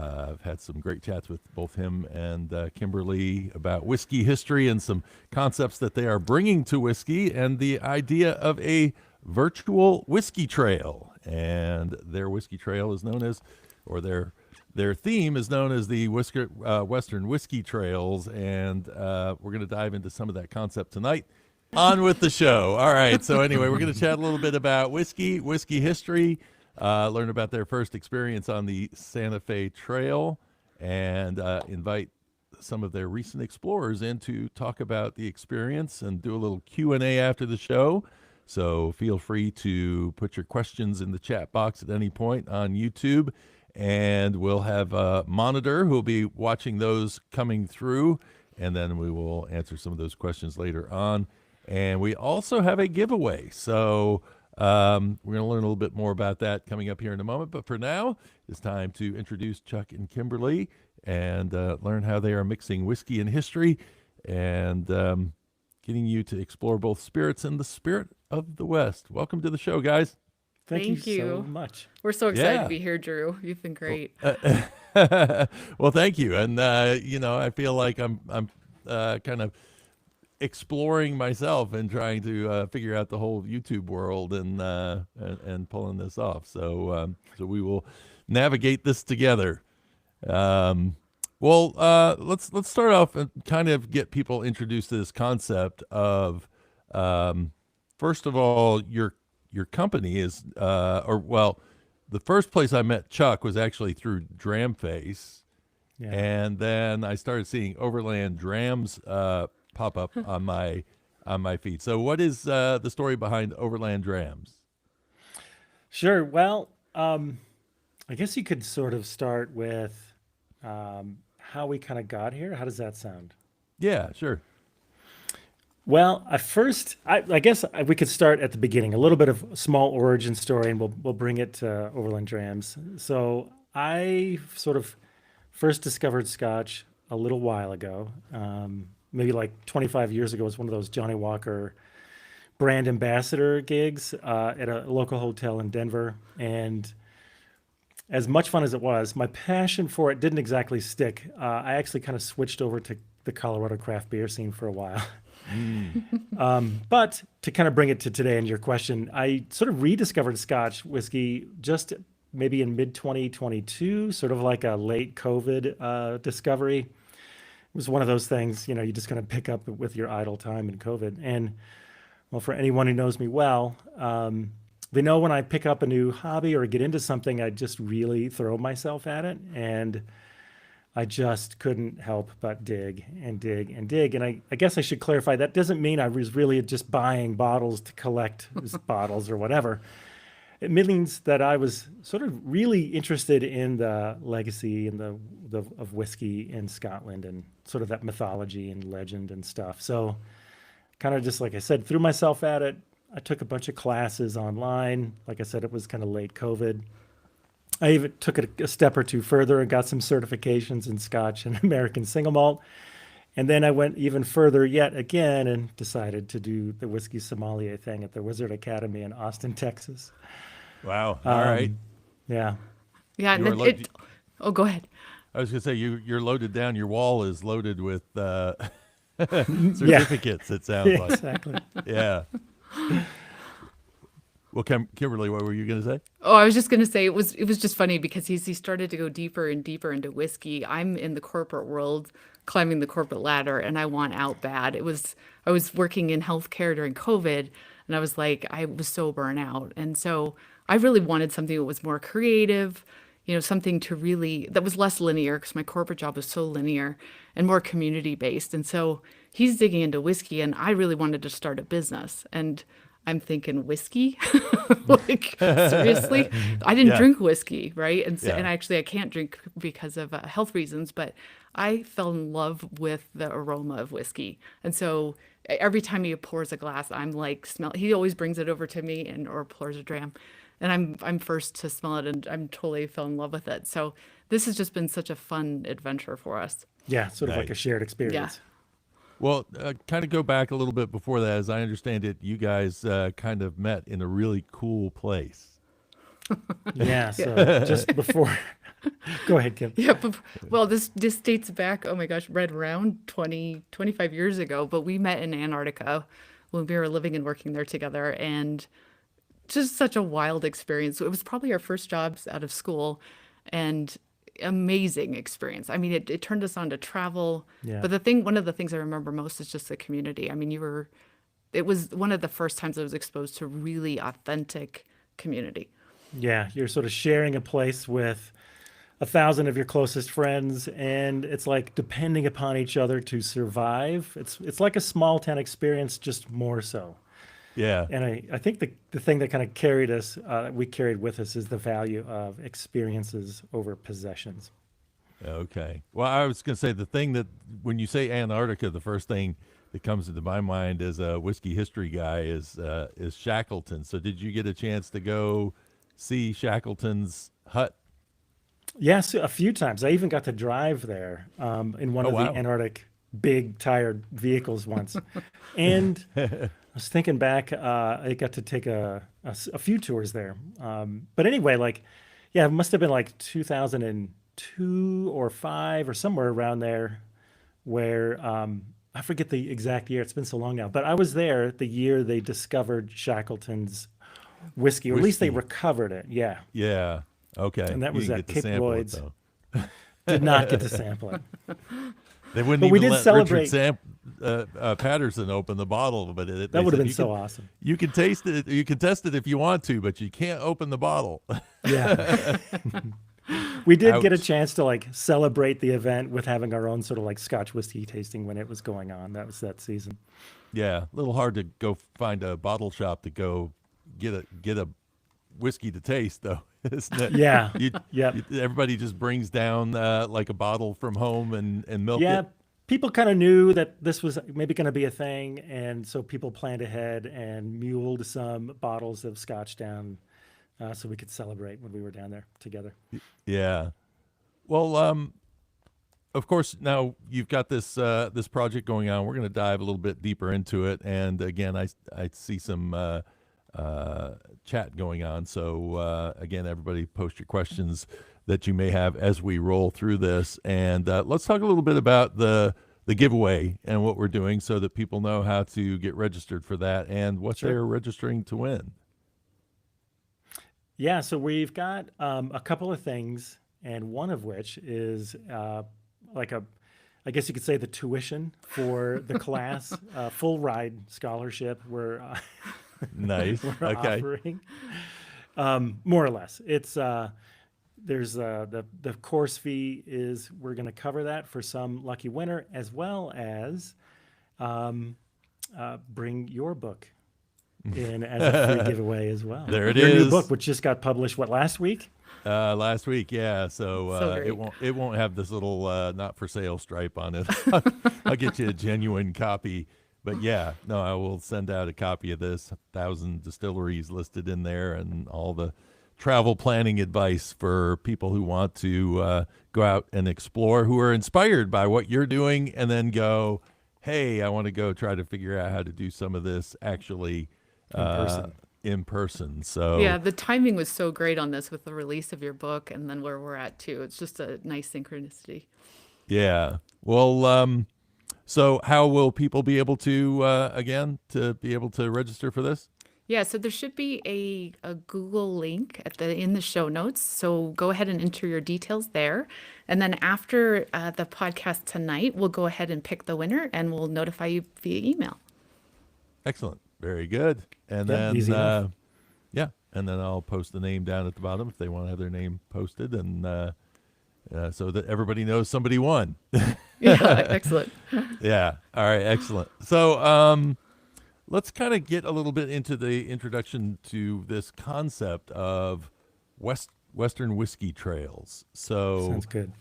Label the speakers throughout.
Speaker 1: I've had some great chats with both him and Kimberley about whiskey history and some concepts that they are bringing to whiskey and the idea of a virtual whiskey trail. And their whiskey trail is known as, or their theme is known as the Western Whiskey Trails. And we're going to dive into some of that concept tonight. On with the show. All right. So anyway, we're going to chat a little bit about whiskey history, learn about their first experience on the Santa Fe Trail, and invite some of their recent explorers in to talk about the experience and do a little Q&A after the show. So feel free to put your questions in the chat box at any point on YouTube, and we'll have a monitor who will be watching those coming through, and then we will answer some of those questions later on. And we also have a giveaway. So we're going to learn a little bit more about that coming up here in a moment. But for now, it's time to introduce Chuck and Kimberley and learn how they are mixing whiskey and history and getting you to explore both spirits and the spirit of the West. Welcome to the show, guys.
Speaker 2: Thank you so much.
Speaker 3: We're so excited to be here, Drew. You've been great.
Speaker 1: Well, thank you. And, I feel like I'm kind of exploring myself and trying to figure out the whole YouTube world and pulling this off. So we will navigate this together. Let's start off and kind of get people introduced to this concept of first of all, your company is the first place I met Chuck was actually through Dramface. Yeah. And then I started seeing Overland Drams pop up on my feed. So what is the story behind Overland Drams?
Speaker 2: Sure. Well, I guess you could sort of start with how we kind of got here. How does that sound?
Speaker 1: Yeah, sure.
Speaker 2: Well, I guess we could start at the beginning, a little bit of small origin story, and we'll bring it to Overland Drams. So I sort of first discovered Scotch a little while ago. Maybe like 25 years ago. It was one of those Johnny Walker brand ambassador gigs at a local hotel in Denver. And as much fun as it was, my passion for it didn't exactly stick. I actually kind of switched over to the Colorado craft beer scene for a while. But to kind of bring it to today and your question, I sort of rediscovered Scotch whiskey just maybe in mid-2022, sort of like a late COVID discovery. It was one of those things, you just kind of pick up with your idle time in COVID. And well, for anyone who knows me well, they know when I pick up a new hobby or get into something, I just really throw myself at it. And I just couldn't help but dig and dig and dig. And I guess I should clarify, that doesn't mean I was really just buying bottles to collect bottles or whatever. It means that I was sort of really interested in the legacy and of whiskey in Scotland and sort of that mythology and legend and stuff. So kind of just like I said, threw myself at it. I took a bunch of classes online. Like I said, it was kind of late COVID. I even took it a step or two further and got some certifications in Scotch and American single malt. And then I went even further yet again and decided to do the whiskey sommelier thing at the Wizard Academy in Austin, Texas.
Speaker 1: Wow. All right.
Speaker 2: Yeah.
Speaker 3: Yeah. Go ahead.
Speaker 1: I was going to say, you're loaded down. Your wall is loaded with certificates, it sounds like.
Speaker 2: Exactly.
Speaker 1: Yeah. Well, Kimberly, what were you going to say?
Speaker 3: Oh, I was just going to say it was just funny because he started to go deeper and deeper into whiskey. I'm in the corporate world, climbing the corporate ladder, and I want out bad. I was working in healthcare during COVID, and I was like, I was so burnt out. And so I really wanted something that was more creative, something that was less linear because my corporate job was so linear and more community based. And so he's digging into whiskey, and I really wanted to start a business. And I'm thinking whiskey, like seriously, I didn't drink whiskey. Right. And so, and actually I can't drink because of health reasons, but I fell in love with the aroma of whiskey. And so every time he pours a glass, I'm like, he always brings it over to me or pours a dram, and I'm first to smell it, and I'm totally fell in love with it. So this has just been such a fun adventure for us.
Speaker 2: Yeah. Sort of like a shared experience.
Speaker 3: Yeah.
Speaker 1: Well, kind of go back a little bit before that. As I understand it, you guys kind of met in a really cool place.
Speaker 2: Yeah. So just before Go ahead, Kim.
Speaker 3: Yeah, well, this dates back, oh my gosh, right around 25 years ago, but we met in Antarctica when we were living and working there together, and just such a wild experience. It was probably our first jobs out of school, and amazing experience. I mean, it turned us on to travel,
Speaker 2: Yeah.
Speaker 3: but one of the things I remember most is just the community. I mean, it was one of the first times I was exposed to really authentic community.
Speaker 2: Yeah. You're sort of sharing a place with 1,000 of your closest friends, and it's like depending upon each other to survive. It's like a small town experience, just more so.
Speaker 1: Yeah.
Speaker 2: And I think the thing that kind of we carried with us is the value of experiences over possessions.
Speaker 1: Okay. Well, I was going to say the thing that when you say Antarctica, the first thing that comes into my mind as a whiskey history guy is Shackleton. So did you get a chance to go see Shackleton's hut?
Speaker 2: Yes, a few times. I even got to drive there in one
Speaker 1: Oh,
Speaker 2: of the
Speaker 1: wow.
Speaker 2: Antarctic big tired vehicles once. And I was thinking back, I got to take a few tours there. But anyway, like, yeah, it must have been like 2002 or 5 or somewhere around there where I forget the exact year. It's been so long now. But I was there the year they discovered Shackleton's whiskey, or at least they
Speaker 1: Whiskey.
Speaker 2: recovered it. Yeah.
Speaker 1: Yeah. Okay.
Speaker 2: And that
Speaker 1: You
Speaker 2: was
Speaker 1: didn't
Speaker 2: at
Speaker 1: get to
Speaker 2: Cape
Speaker 1: sample it,
Speaker 2: Lloyd's.
Speaker 1: though.
Speaker 2: Did not get to sample it.
Speaker 1: They wouldn't
Speaker 2: But we
Speaker 1: even
Speaker 2: did
Speaker 1: let
Speaker 2: celebrate.
Speaker 1: Richard Patterson open the bottle, but
Speaker 2: That
Speaker 1: they
Speaker 2: would have
Speaker 1: said
Speaker 2: been so awesome.
Speaker 1: you can taste it, you can test it if you want to, but you can't open the bottle.
Speaker 2: Yeah. We did get a
Speaker 1: Ouch.
Speaker 2: chance to like celebrate the event with having our own sort of like Scotch whiskey tasting when it was going on. That was that season.
Speaker 1: Yeah, a little hard to go find a bottle shop to go get a whiskey to taste, though, isn't it?
Speaker 2: Yeah.
Speaker 1: You,
Speaker 2: Yep.
Speaker 1: everybody just brings down like a bottle from home and milk
Speaker 2: Yeah.
Speaker 1: it.
Speaker 2: People kind of knew that this was maybe going to be a thing. And so people planned ahead and muled some bottles of Scotch down so we could celebrate when we were down there together.
Speaker 1: Yeah. Well, of course, now you've got this project going on. We're going to dive a little bit deeper into it, and again, I see some chat going on. So again, everybody, post your questions that you may have as we roll through this, and let's talk a little bit about the giveaway and what we're doing, so that people know how to get registered for that and what
Speaker 2: Sure.
Speaker 1: they're registering to win.
Speaker 2: Yeah, so we've got a couple of things, and one of which is like I guess you could say the tuition for the class, full ride scholarship
Speaker 1: Nice.
Speaker 2: we're
Speaker 1: Okay.
Speaker 2: offering, more or less. It's there's the course fee is we're going to cover that for some lucky winner, as well as bring your book in as a free giveaway as well.
Speaker 1: There it
Speaker 2: Your new
Speaker 1: is.
Speaker 2: book, which just got published, what, last week?
Speaker 1: Last week, yeah. So,
Speaker 3: So
Speaker 1: it
Speaker 3: great.
Speaker 1: won't have this little not for sale stripe on it. I'll get you a genuine copy. But yeah, no, I will send out a copy of this. 1,000 distilleries listed in there, and all the travel planning advice for people who want to go out and explore, who are inspired by what you're doing, and then go, hey, I want to go try to figure out how to do some of this actually
Speaker 2: person.
Speaker 1: in person. So
Speaker 3: Yeah, the timing was so great on this with the release of your book and then where we're at too. It's just a nice synchronicity.
Speaker 1: yeah. Well, so how will people be able to again to be able to register for this?
Speaker 3: Yeah, so there should be a Google link in the show notes. So go ahead and enter your details there. And then after the podcast tonight, we'll go ahead and pick the winner and we'll notify you via email.
Speaker 1: Excellent. Very good. And
Speaker 2: Yep,
Speaker 1: then
Speaker 2: easy enough.
Speaker 1: yeah, and then I'll post the name down at the bottom if they want to have their name posted, and so that everybody knows somebody won.
Speaker 3: Yeah, excellent.
Speaker 1: Yeah. All right. Excellent. So let's kind of get a little bit into the introduction to this concept of Western whiskey trails. So
Speaker 2: Sounds good.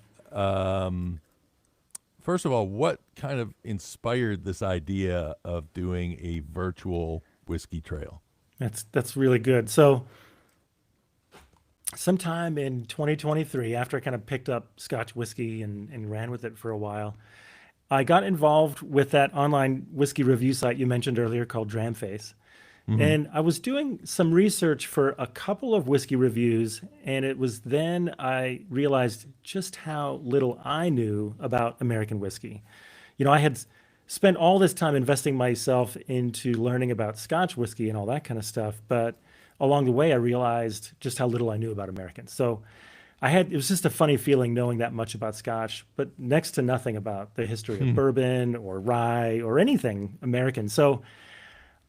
Speaker 1: first of all, what kind of inspired this idea of doing a virtual whiskey trail?
Speaker 2: That's really good. So sometime in 2023, after I kind of picked up Scotch whiskey and ran with it for a while, I got involved with that online whiskey review site you mentioned earlier called Dramface. And I was doing some research for a couple of whiskey reviews, and it was then I realized just how little I knew about American whiskey. I had spent all this time investing myself into learning about Scotch whiskey and all that kind of stuff, but along the way I realized just how little I knew about Americans. So it was just a funny feeling knowing that much about Scotch, but next to nothing about the history of bourbon or rye or anything American. So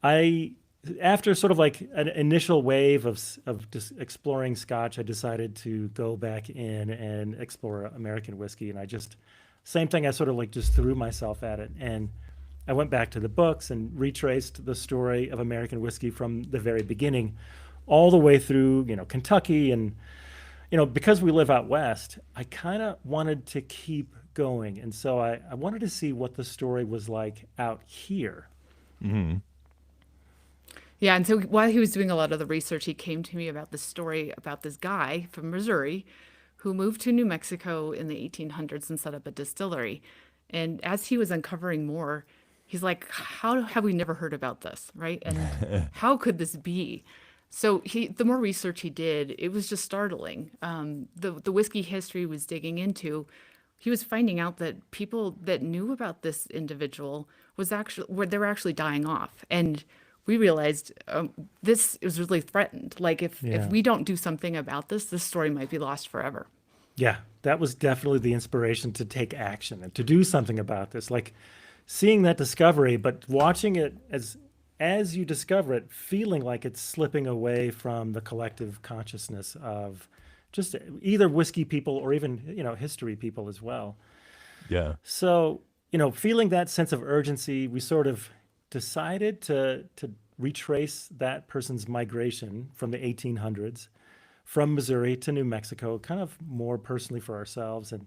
Speaker 2: I, after sort of like an initial wave of just exploring Scotch, I decided to go back in and explore American whiskey. And same thing, I sort of like just threw myself at it. And I went back to the books and retraced the story of American whiskey from the very beginning, all the way through, Kentucky. And, because we live out west, I kind of wanted to keep going. And so I wanted to see what the story was like out here.
Speaker 1: Hmm.
Speaker 3: Yeah, and so while he was doing a lot of the research, he came to me about this story about this guy from Missouri who moved to New Mexico in the 1800s and set up a distillery. And as he was uncovering more, he's like, how have we never heard about this, right? And how could this be? So the more research he did, it was just startling. The whiskey history he was digging into, he was finding out that people that knew about this individual they were actually dying off. And we realized this is really threatened. Like if we don't do something about this story might be lost forever.
Speaker 2: Yeah, that was definitely the inspiration to take action and to do something about this. Like seeing that discovery, but watching it as you discover it, feeling like it's slipping away from the collective consciousness of just either whiskey people or even, history people as well.
Speaker 1: Yeah.
Speaker 2: So, feeling that sense of urgency, we sort of decided to retrace that person's migration from the 1800s from Missouri to New Mexico, kind of more personally for ourselves. And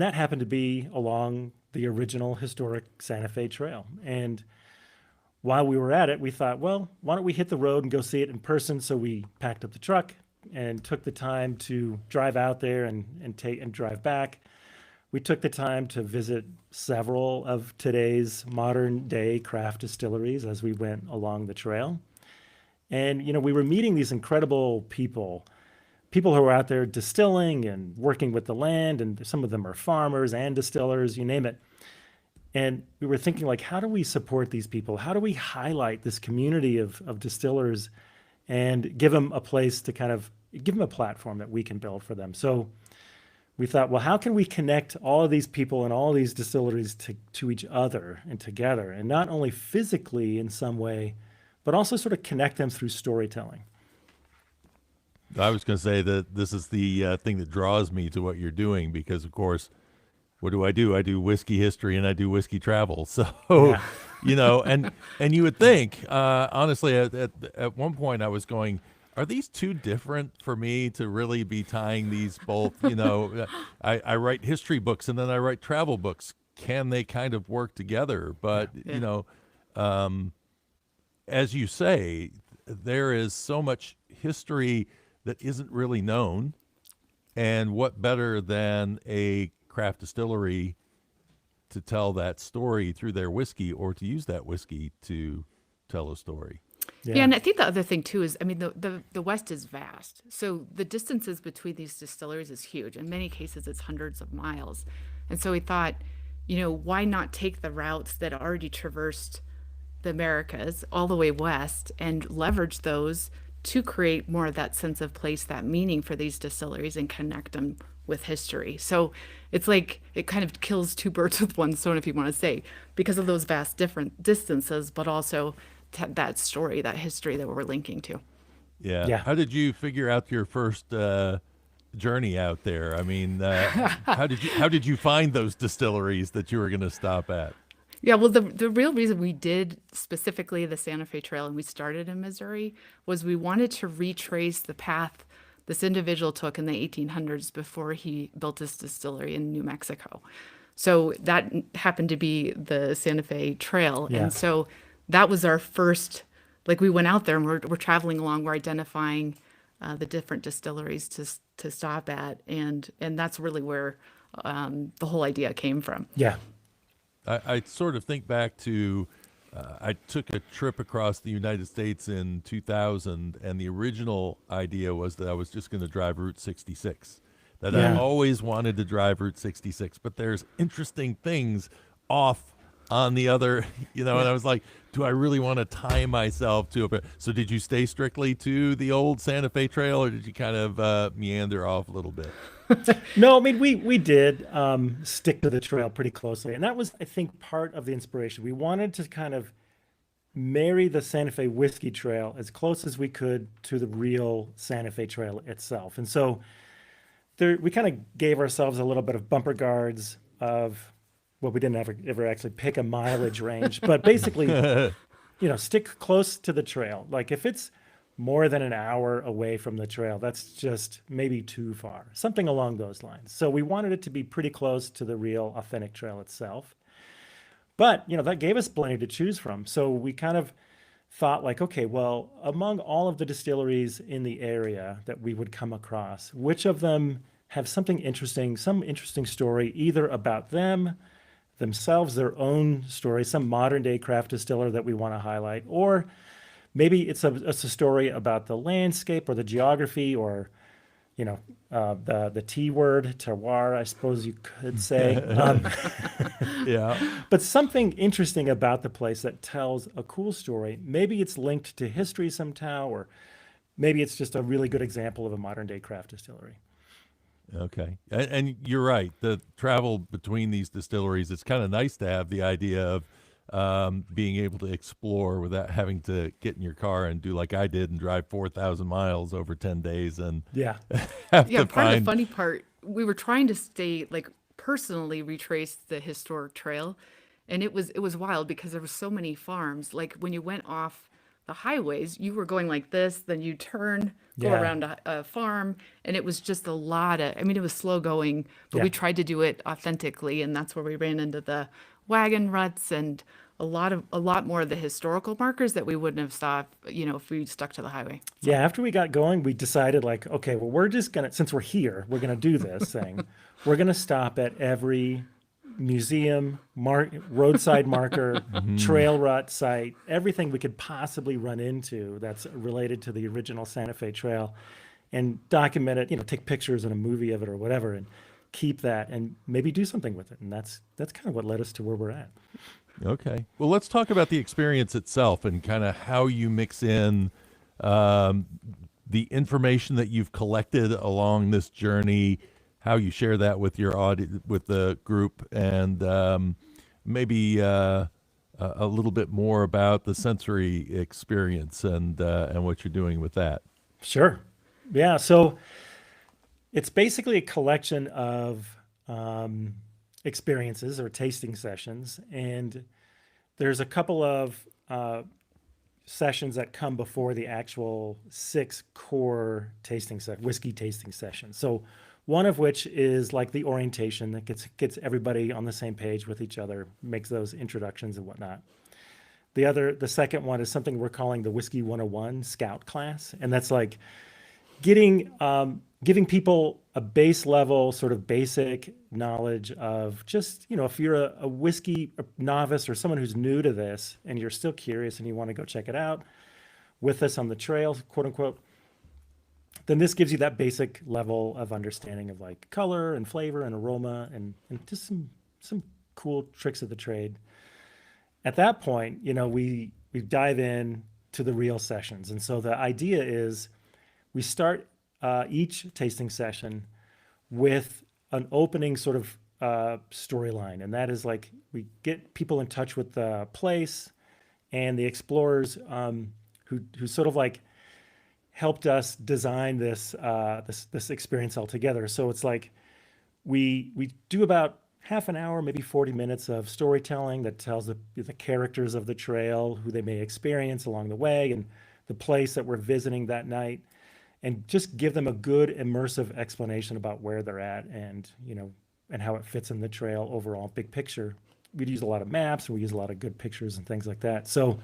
Speaker 2: that happened to be along the original historic Santa Fe Trail. And while we were at it, we thought, well, why don't we hit the road and go see it in person? So we packed up the truck and took the time to drive out there and drive back. We took the time to visit several of today's modern day craft distilleries as we went along the trail. And, we were meeting these incredible people who are out there distilling and working with the land. And some of them are farmers and distillers, you name it. And we were thinking, like, how do we support these people? How do we highlight this community of distillers and give them a place to kind of give them a platform that we can build for them? So we thought, well, how can we connect all of these people and all of these distilleries to each other and together, and not only physically in some way, but also sort of connect them through storytelling?
Speaker 1: I was going to say that this is the thing that draws me to what you're doing, because, of course, what do? I do whiskey history and I do whiskey travel. So,
Speaker 2: Yeah.
Speaker 1: and you would think, honestly, at one point I was going, are these too different for me to really be tying these both? I write history books and then I write travel books. Can they kind of work together? But, as you say, there is so much history that isn't really known. And what better than a craft distillery to tell that story through their whiskey, or to use that whiskey to tell a story?
Speaker 3: Yeah, and I think the other thing too is, I mean, the West is vast. So the distances between these distilleries is huge. In many cases, it's hundreds of miles. And so we thought, why not take the routes that already traversed the Americas all the way west and leverage those to create more of that sense of place, that meaning for these distilleries, and connect them with history. So it's like it kind of kills two birds with one stone, if you want to say, because of those vast different distances, but also that story, that history that we're linking to.
Speaker 1: Yeah.
Speaker 2: Yeah.
Speaker 1: How did you figure out your first journey out there? I mean, how did you find those distilleries that you were going to stop at?
Speaker 3: Yeah, well, the real reason we did specifically the Santa Fe Trail and we started in Missouri was we wanted to retrace the path this individual took in the 1800s before he built his distillery in New Mexico. So that happened to be the Santa Fe Trail.
Speaker 2: Yeah.
Speaker 3: And so that was our first, like we went out there and we're traveling along, we're identifying the different distilleries to stop at. And that's really where the whole idea came from.
Speaker 2: Yeah.
Speaker 1: I sort of think back to I took a trip across the United States in 2000, and the original idea was that I was just going to drive Route 66. That I
Speaker 2: Yeah.
Speaker 1: always wanted to drive Route 66, but there's interesting things off on the other, and I was like, do I really want to tie myself to it? So did you stay strictly to the old Santa Fe Trail, or did you kind of meander off a little bit?
Speaker 2: No, I mean we did stick to the trail pretty closely, and that was, I think, part of the inspiration. We wanted to kind of marry the Santa Fe Whiskey Trail as close as we could to the real Santa Fe Trail itself, and so we kind of gave ourselves a little bit of bumper guards of, well, we didn't ever actually pick a mileage range, but basically, stick close to the trail. Like if it's more than an hour away from the trail, that's just maybe too far, something along those lines. So we wanted it to be pretty close to the real authentic trail itself. But, that gave us plenty to choose from. So we kind of thought like, okay, well, among all of the distilleries in the area that we would come across, which of them have something interesting, some interesting story, either about themselves, their own story, some modern day craft distiller that we want to highlight, or maybe it's a story about the landscape or the geography, or the T word, terroir, I suppose you could say.
Speaker 1: Yeah.
Speaker 2: But something interesting about the place that tells a cool story. Maybe it's linked to history somehow, or maybe it's just a really good example of a modern day craft distillery.
Speaker 1: Okay. And you're right. The travel between these distilleries, it's kind of nice to have the idea of being able to explore without having to get in your car and do like I did and drive 4,000 miles over 10 days and
Speaker 2: Yeah.
Speaker 1: have
Speaker 3: Yeah,
Speaker 1: to
Speaker 3: part of the
Speaker 1: find.
Speaker 3: funny part, we were trying to stay like personally retrace the historic trail, and it was wild because there were so many farms. Like when you went off the highways, you were going like this, then you turn, go
Speaker 2: Yeah.
Speaker 3: around a farm, and it was just a lot of, I mean, it was slow going, but
Speaker 2: Yeah.
Speaker 3: we tried to do it authentically, and that's where we ran into the wagon ruts and a lot more of the historical markers that we wouldn't have saw, if we stuck to the highway.
Speaker 2: Yeah, after we got going, we decided like, okay, well, we're just gonna, since we're here, we're gonna do this thing. We're gonna stop at every museum, roadside marker, trail rut site, everything we could possibly run into that's related to the original Santa Fe Trail, and document it. Take pictures and a movie of it or whatever, and keep that, and maybe do something with it. And that's kind of what led us to where we're at.
Speaker 1: Okay. Well, let's talk about the experience itself and kind of how you mix in the information that you've collected along this journey, how you share that with your audience, with the group, and maybe a little bit more about the sensory experience and what you're doing with that.
Speaker 2: Sure. Yeah. So it's basically a collection of experiences or tasting sessions, and there's a couple of sessions that come before the actual 6 core whiskey tasting sessions. So one of which is like the orientation that gets everybody on the same page with each other, makes those introductions and whatnot. The second one is something we're calling the Whiskey 101 Scout class, and that's like giving people a base level, sort of basic knowledge of just, if you're a whiskey novice or someone who's new to this and you're still curious and you want to go check it out with us on the trail, quote unquote, then this gives you that basic level of understanding of like color and flavor and aroma and just some cool tricks of the trade. At that point, we dive in to the real sessions. And so the idea is we start each tasting session with an opening sort of storyline. And that is like we get people in touch with the place and the explorers who sort of like helped us design this experience altogether. So it's like we do about half an hour, maybe 40 minutes of storytelling that tells the characters of the trail, who they may experience along the way, and the place that we're visiting that night, and just give them a good immersive explanation about where they're at and and how it fits in the trail overall, big picture. We'd use a lot of maps and we use a lot of good pictures and things like that. So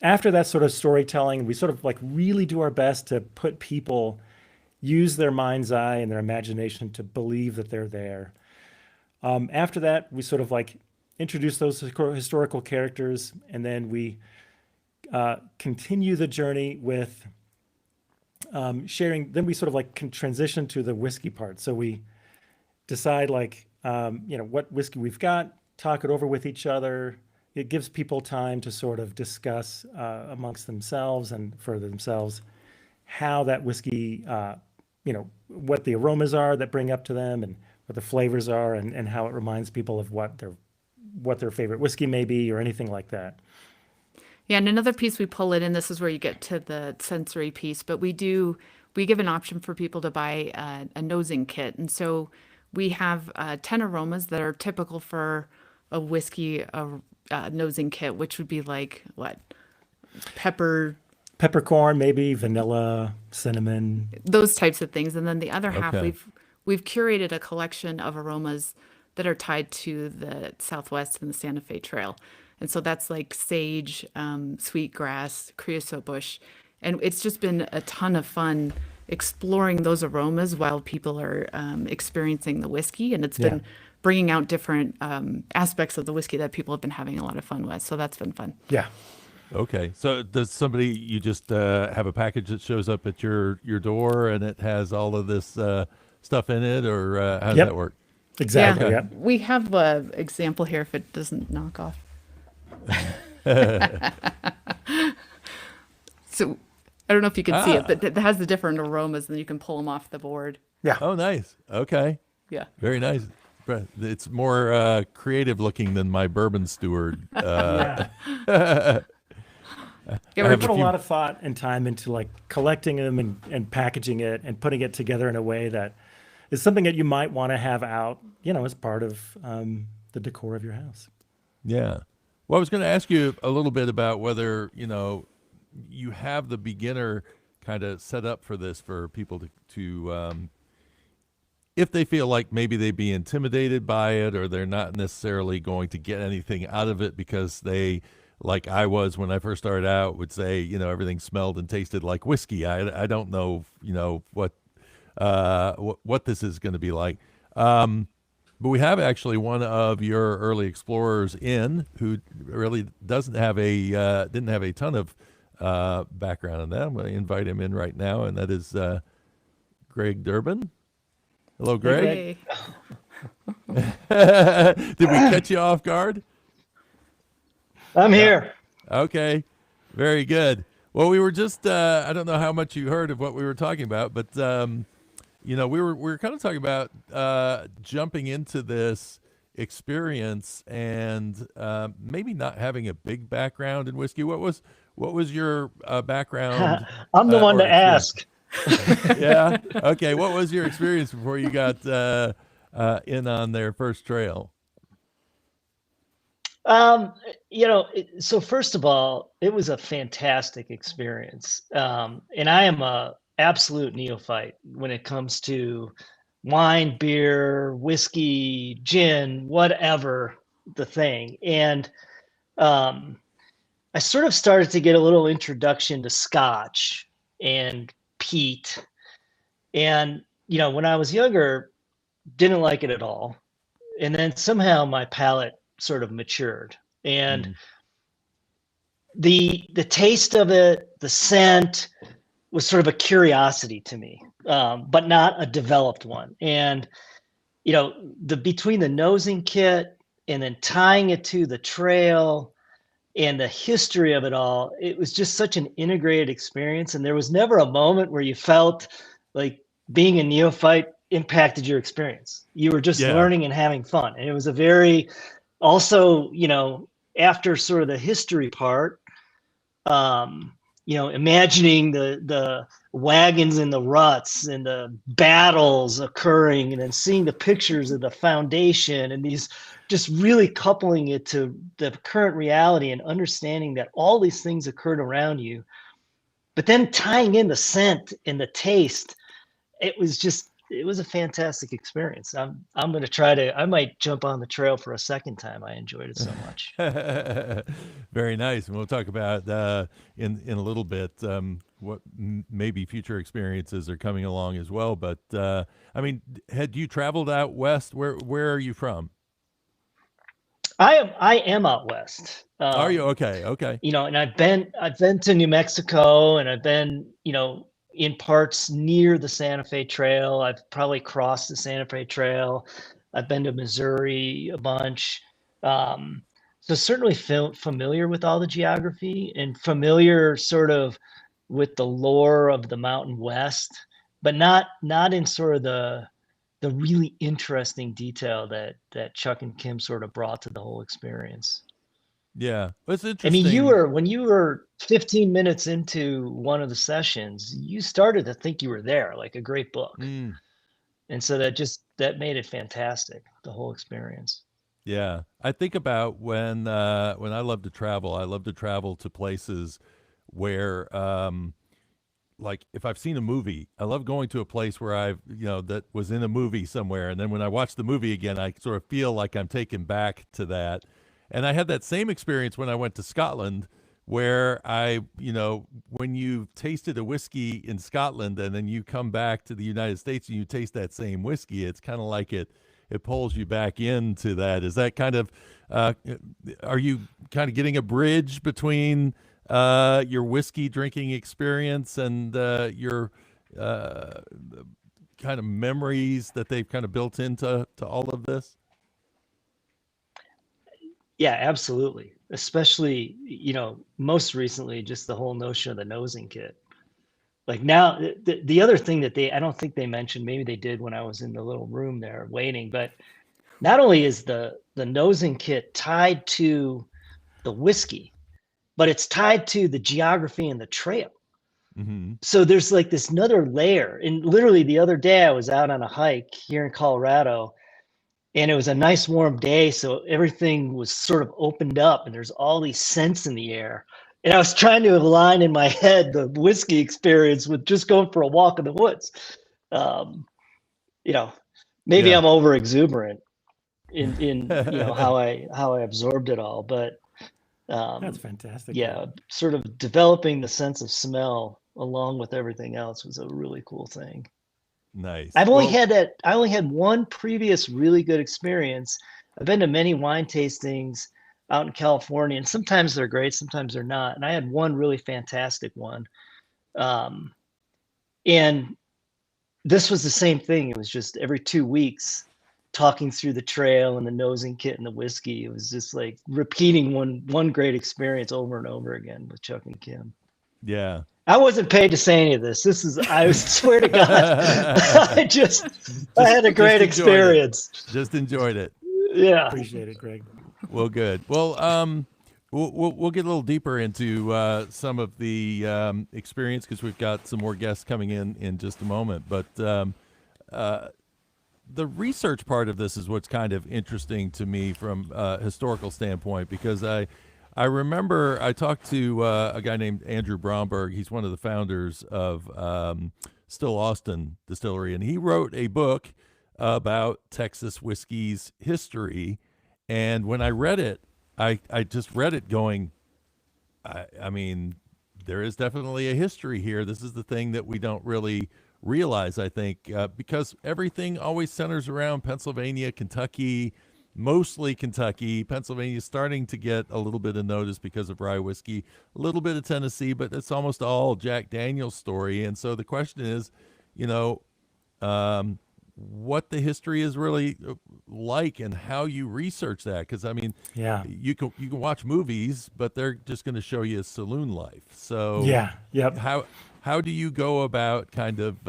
Speaker 2: after that sort of storytelling, we sort of like really do our best to put people use their mind's eye and their imagination to believe that they're there. After that, we sort of like introduce those historical characters, and then we continue the journey with sharing. Then we sort of like can transition to the whiskey part. So we decide like, what whiskey we've got, talk it over with each other. It gives people time to sort of discuss amongst themselves and for themselves how that whiskey, what the aromas are that bring up to them, and what the flavors are, and how it reminds people of what their favorite whiskey may be, or anything like that.
Speaker 3: Yeah, and another piece we pull in, and this is where you get to the sensory piece, but we give an option for people to buy a nosing kit. And so we have 10 aromas that are typical for a whiskey nosing kit, which would be like what?
Speaker 2: Peppercorn, maybe vanilla, cinnamon.
Speaker 3: Those types of things. And then the other half,
Speaker 1: Okay.
Speaker 3: we've curated a collection of aromas that are tied to the Southwest and the Santa Fe Trail. And so that's like sage, sweetgrass, creosote bush. And it's just been a ton of fun exploring those aromas while people are experiencing the whiskey. And it's been bringing out different aspects of the whiskey that people have been having a lot of fun with. So that's been fun.
Speaker 2: Yeah.
Speaker 1: Okay. So does somebody, you just have a package that shows up at your door and it has all of this stuff in it, or how does
Speaker 2: Yep.
Speaker 1: that work?
Speaker 2: Exactly.
Speaker 3: Yeah.
Speaker 2: Yeah.
Speaker 3: We have an example here if it doesn't knock off. So I don't know if you can see it, but it has the different aromas, and you can pull them off the board.
Speaker 2: Yeah.
Speaker 1: Oh, nice. Okay.
Speaker 3: Yeah.
Speaker 1: Very nice. It's more creative looking than my bourbon steward.
Speaker 2: Yeah.
Speaker 3: Yeah,
Speaker 2: We
Speaker 3: we're
Speaker 2: put a lot of thought and time into like collecting them and packaging it and putting it together in a way that is something that you might want to have out, as part of the decor of your house.
Speaker 1: Yeah. Well, I was going to ask you a little bit about whether, you have the beginner kind of set up for this for people to if they feel like maybe they'd be intimidated by it, or they're not necessarily going to get anything out of it because they, like I was when I first started out, would say, everything smelled and tasted like whiskey. I don't know, what this is going to be like. But we have actually one of your early explorers who really didn't have a ton of background in that. I'm going to invite him in right now, and that is Greg Durbin. Hello, Greg.
Speaker 3: Hey.
Speaker 1: Did we catch you off guard?
Speaker 4: I'm here.
Speaker 1: Okay, very good. Well, we were just I don't know how much you heard of what we were talking about, but we were kind of talking about jumping into this experience and maybe not having a big background in whiskey. What was your background?
Speaker 4: I'm the one
Speaker 1: or
Speaker 4: to ask.
Speaker 1: Yeah. Okay. What was your experience before you got in on their first trail?
Speaker 4: So first of all, it was a fantastic experience. And I am a absolute neophyte when it comes to wine, beer, whiskey, gin, whatever the thing. And I sort of started to get a little introduction to Scotch and peat. And, when I was younger, didn't like it at all. And then somehow my palate sort of matured. And the taste of it, the scent was sort of a curiosity to me, but not a developed one. And, between the nosing kit and then tying it to the trail and the history of it all, it was just such an integrated experience. And there was never a moment where you felt like being a neophyte impacted your experience. You were just learning and having fun. And it was a very, also, after sort of the history part, imagining the wagons in the ruts and the battles occurring, and then seeing the pictures of the foundation, and these just really coupling it to the current reality and understanding that all these things occurred around you, but then tying in the scent and the taste. It was a fantastic experience. I'm going to I might jump on the trail for a second time. I enjoyed it so much.
Speaker 1: Very nice. And we'll talk about in a little bit what maybe future experiences are coming along as well. But had you traveled out west? Where are you from?
Speaker 4: I am out west.
Speaker 1: Are you? Okay. Okay.
Speaker 4: And I've been to New Mexico, and I've been, in parts near the Santa Fe Trail. I've probably crossed the Santa Fe Trail. I've been to Missouri a bunch. So certainly familiar with all the geography and familiar sort of with the lore of the Mountain West, but not in sort of the really interesting detail that Chuck and Kim sort of brought to the whole experience.
Speaker 1: Yeah. It's
Speaker 4: I
Speaker 1: interesting.
Speaker 4: mean, when you were 15 minutes into one of the sessions, you started to think you were there, like a great book.
Speaker 1: Mm,
Speaker 4: And so that made it fantastic, the whole experience.
Speaker 1: yeah. I think about when I love to travel, I love to travel to places where like if I've seen a movie, I love going to a place where that was in a movie somewhere. And then when I watch the movie again, I sort of feel like I'm taken back to that. And I had that same experience when I went to Scotland, where when you tasted a whiskey in Scotland and then you come back to the United States and you taste that same whiskey, it's kind of like it pulls you back into that. Is that kind of, are you kind of getting a bridge between your whiskey drinking experience and your kind of memories that they've kind of built into all of this?
Speaker 4: Yeah, absolutely. Especially, most recently, just the whole notion of the nosing kit. Like now, the other thing that I don't think they mentioned, maybe they did when I was in the little room there waiting, but not only is the nosing kit tied to the whiskey, but it's tied to the geography and the trail.
Speaker 1: Mm-hmm.
Speaker 4: So there's like this another layer. And literally the other day I was out on a hike here in Colorado, and it was a nice warm day. So everything was sort of opened up and there's all these scents in the air. And I was trying to align in my head the whiskey experience with just going for a walk in the woods. Maybe
Speaker 1: Yeah.
Speaker 4: I'm over exuberant in how I absorbed it all, but
Speaker 2: That's fantastic.
Speaker 4: yeah, sort of developing the sense of smell along with everything else was a really cool thing.
Speaker 1: Nice.
Speaker 4: I only had one previous really good experience. I've been to many wine tastings out in California, and sometimes they're great, sometimes they're not. And I had one really fantastic one. And this was the same thing. It was just every 2 weeks talking through the trail and the nosing kit and the whiskey. It was just like repeating one great experience over and over again with Chuck and Kim.
Speaker 1: Yeah.
Speaker 4: I wasn't paid to say any of this. I swear to God, I had a great experience.
Speaker 1: Just enjoyed it.
Speaker 4: Yeah.
Speaker 2: Appreciate it, Greg.
Speaker 1: Well, good. Well, we'll get a little deeper into some of the experience because we've got some more guests coming in just a moment. But the research part of this is what's kind of interesting to me from a historical standpoint, because I remember I talked to a guy named Andrew Bromberg. He's one of the founders of Still Austin Distillery, and he wrote a book about Texas whiskey's history. And when I read it, I just read it going, I mean, there is definitely a history here. This is the thing that we don't really realize, I think, because everything always centers around Pennsylvania, Kentucky, mostly Kentucky. Pennsylvania is starting to get a little bit of notice because of rye whiskey, a little bit of Tennessee, but it's almost all Jack Daniel's story. And so the question is, what the history is really like and how you research that. Because I mean,
Speaker 2: Yeah.
Speaker 1: you can watch movies, but they're just going to show you saloon life. So
Speaker 2: Yeah. Yep.
Speaker 1: how do you go about kind of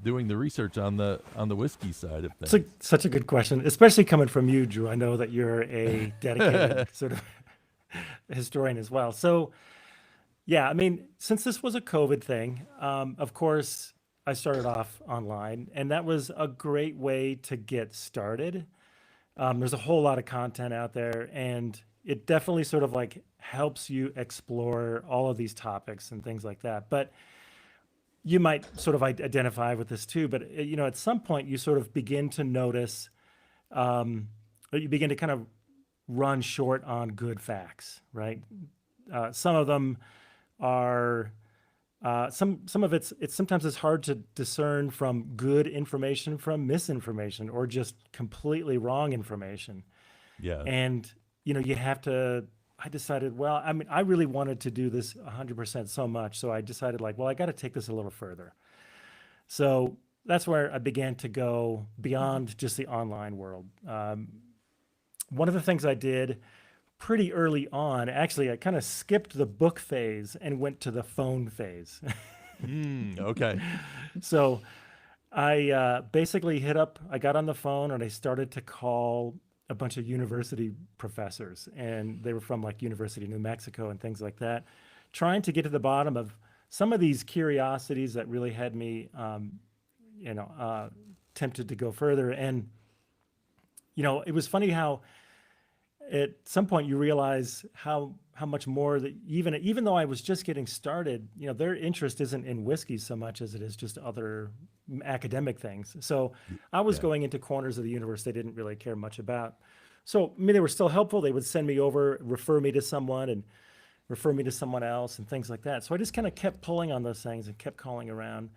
Speaker 1: doing the research on the whiskey side of things?
Speaker 2: It's such a good question, especially coming from you, Drew. I know that you're a dedicated sort of historian as well. So, yeah, I mean, since this was a COVID thing, of course, I started off online, and that was a great way to get started. There's a whole lot of content out there, and it definitely sort of like helps you explore all of these topics and things like that. But you might sort of identify with this too, but at some point you sort of begin to notice, you begin to kind of run short on good facts, right? Some of them are, some of it's sometimes it's hard to discern from good information from misinformation or just completely wrong information.
Speaker 1: Yeah.
Speaker 2: And you have to. I decided, well, I mean, I really wanted to do this 100% so much, so I decided, like, well, I got to take this a little further. So that's where I began to go beyond just the online world. One of the things I did pretty early on, actually, I kind of skipped the book phase and went to the phone phase.
Speaker 1: Okay.
Speaker 2: So I basically I got on the phone and I started to call a bunch of university professors, and they were from like University of New Mexico and things like that, trying to get to the bottom of some of these curiosities that really had me, tempted to go further. And, it was funny how at some point you realize how much more that even though I was just getting started, their interest isn't in whiskey so much as it is just other academic things. So I was
Speaker 1: Yeah.
Speaker 2: going into corners of the universe they didn't really care much about. So I mean, they were still helpful. They would send me over, refer me to someone, and refer me to someone else, and things like that. So I just kind of kept pulling on those things and kept calling around.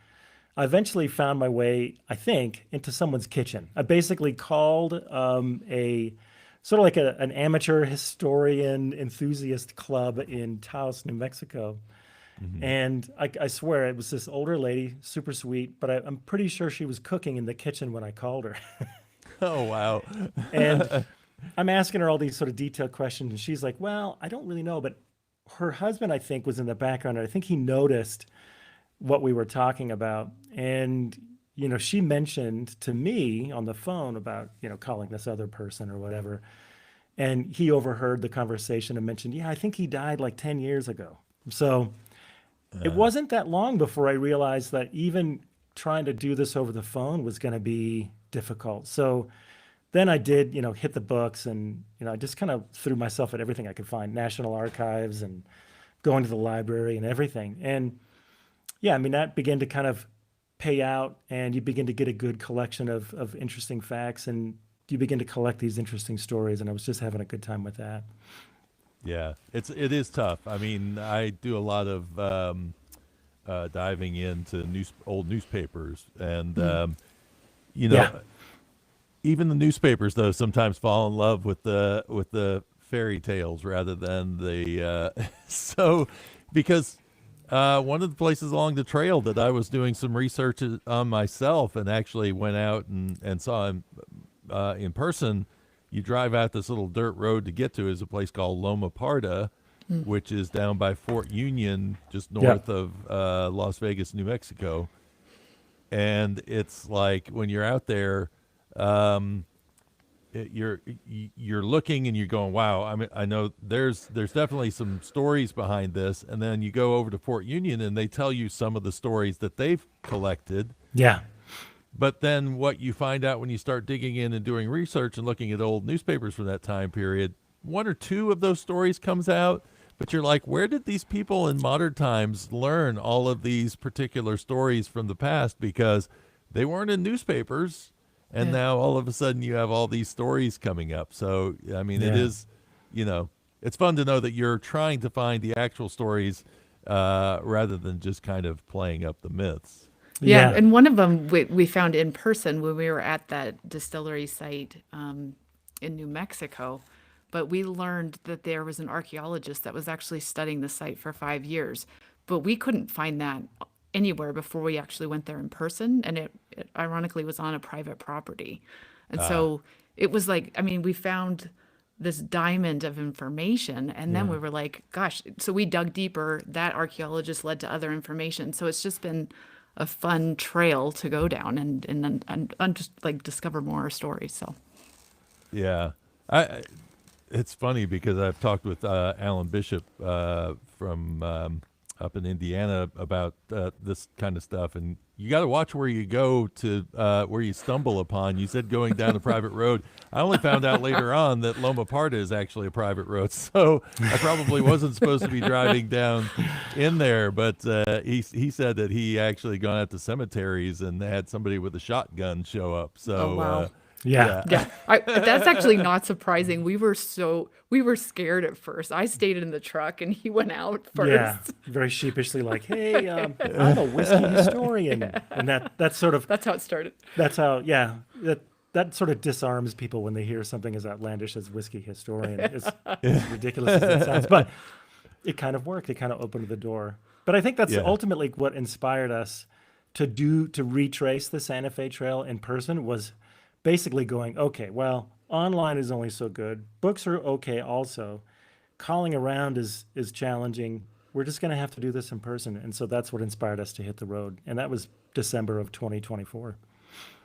Speaker 2: I eventually found my way, I think, into someone's kitchen. I basically called a sort of like an amateur historian enthusiast club in Taos, New Mexico. And I swear it was this older lady, super sweet, but I'm pretty sure she was cooking in the kitchen when I called her.
Speaker 1: Oh, wow.
Speaker 2: And I'm asking her all these sort of detailed questions, and she's like, well, I don't really know, but her husband, I think, was in the background, and I think he noticed what we were talking about. And, she mentioned to me on the phone about, calling this other person or whatever. And he overheard the conversation and mentioned, yeah, I think he died like 10 years ago. So it wasn't that long before I realized that even trying to do this over the phone was going to be difficult. So then I did, hit the books, and, I just kind of threw myself at everything I could find, National Archives and going to the library and everything. And yeah, I mean, that began to kind of pay out, and you begin to get a good collection of interesting facts, and you begin to collect these interesting stories. And I was just having a good time with that.
Speaker 1: Yeah, it is tough. I mean, I do a lot of diving into old newspapers, and
Speaker 2: Yeah.
Speaker 1: even the newspapers though sometimes fall in love with the fairy tales rather than the so because one of the places along the trail that I was doing some research on myself and actually went out and saw him in person. You drive out this little dirt road to get to is a place called Loma Parda, which is down by Fort Union, just north of Las Vegas, New Mexico. And it's like when you're out there, you're looking and you're going, wow. I mean, I know there's definitely some stories behind this. And then you go over to Fort Union and they tell you some of the stories that they've collected.
Speaker 2: Yeah.
Speaker 1: But then what you find out when you start digging in and doing research and looking at old newspapers from that time period, one or two of those stories comes out, but you're like, where did these people in modern times learn all of these particular stories from the past? Because they weren't in newspapers, and now all of a sudden you have all these stories coming up. So, I mean, it is, it's fun to know that you're trying to find the actual stories rather than just kind of playing up the myths.
Speaker 3: Yeah, and one of them we found in person when we were at that distillery site in New Mexico. But we learned that there was an archaeologist that was actually studying the site for 5 years. But we couldn't find that anywhere before we actually went there in person. And it ironically was on a private property. And so it was like, I mean, we found this diamond of information. And then we were like, gosh, so we dug deeper. That archaeologist led to other information. So it's just been a fun trail to go down and just like discover more stories. So
Speaker 1: yeah, it's funny because I've talked with Alan Bishop from up in Indiana about this kind of stuff, and you got to watch where you go to where you stumble upon. You said going down a private road. I only found out later on that Loma Parda is actually a private road, so I probably wasn't supposed to be driving down in there. But he said that he actually gone out to cemeteries and had somebody with a shotgun show up. So.
Speaker 3: Oh, wow.
Speaker 2: Yeah.
Speaker 3: Yeah, that's actually not surprising. We were scared at first. I stayed in the truck and he went out first.
Speaker 2: Yeah. Very sheepishly like, hey, I'm a whiskey historian. And that's sort of,
Speaker 3: That's how it started.
Speaker 2: that's how, that sort of disarms people when they hear something as outlandish as whiskey historian. As ridiculous as it sounds, but it kind of worked. It kind of opened the door. But I think that's
Speaker 1: Yeah.
Speaker 2: ultimately what inspired us to retrace the Santa Fe Trail in person, was basically going, okay, well, online is only so good. Books are okay also. Calling around is challenging. We're just going to have to do this in person. And so that's what inspired us to hit the road. And that was December of 2024.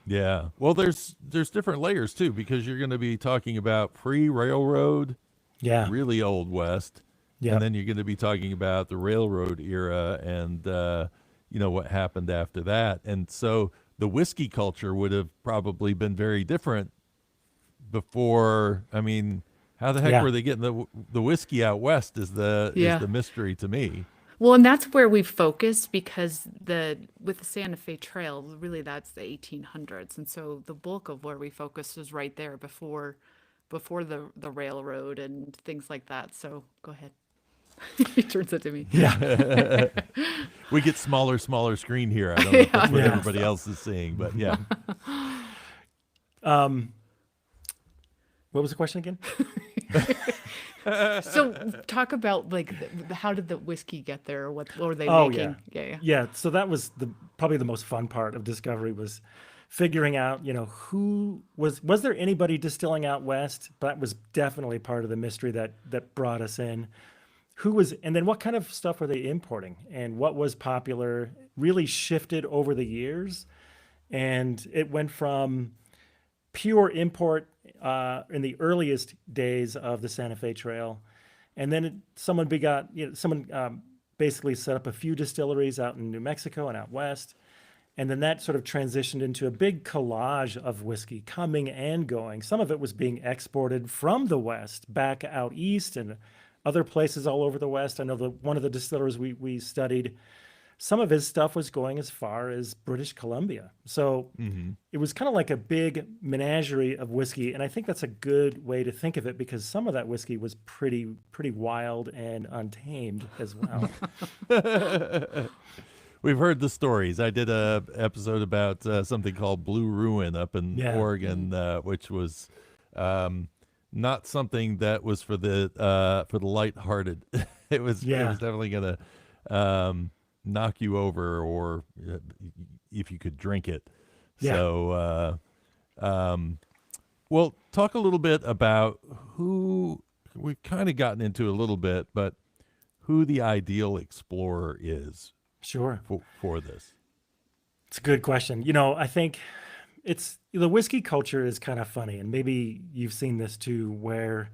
Speaker 1: Yeah. Well, there's different layers too, because you're going to be talking about pre-railroad,
Speaker 2: Yeah.
Speaker 1: really old west,
Speaker 2: Yeah.
Speaker 1: and then you're going to be talking about the railroad era and what happened after that. And so the whiskey culture would have probably been very different before. I mean, how the heck
Speaker 2: Yeah.
Speaker 1: were they getting the whiskey out west is the
Speaker 3: Yeah.
Speaker 1: mystery to me.
Speaker 3: Well, and that's where we focused, because with the Santa Fe Trail, really that's the 1800s, and so the bulk of where we focused was right there before the railroad and things like that. So go ahead. He turns it to me.
Speaker 2: Yeah.
Speaker 1: We get smaller screen here. I don't know if that's what
Speaker 2: Yeah.
Speaker 1: everybody else is seeing, but yeah.
Speaker 2: What was the question again?
Speaker 3: So talk about like how did the whiskey get there? What were they
Speaker 2: Oh,
Speaker 3: making? Yeah.
Speaker 2: Yeah, so that was probably the most fun part of discovery, was figuring out, who was there anybody distilling out west? That was definitely part of the mystery that brought us in. And then what kind of stuff were they importing, and what was popular? Really shifted over the years, and it went from pure import in the earliest days of the Santa Fe Trail, and then someone basically set up a few distilleries out in New Mexico and out west, and then that sort of transitioned into a big collage of whiskey coming and going. Some of it was being exported from the west back out east and other places all over the west. I know one of the distillers we studied, some of his stuff was going as far as British Columbia. So it was kind of like a big menagerie of whiskey. And I think that's a good way to think of it, because some of that whiskey was pretty wild and untamed as well.
Speaker 1: We've heard the stories. I did a episode about something called Blue Ruin up in
Speaker 2: Yeah.
Speaker 1: Oregon, which was not something that was for the lighthearted. It was definitely gonna knock you over, or if you could drink it.
Speaker 2: Yeah.
Speaker 1: So, well, talk a little bit about who we've kind of gotten into a little bit, but who the ideal explorer is
Speaker 2: Sure.
Speaker 1: for this.
Speaker 2: It's a good question. I think the whiskey culture is kind of funny, and maybe you've seen this too, where,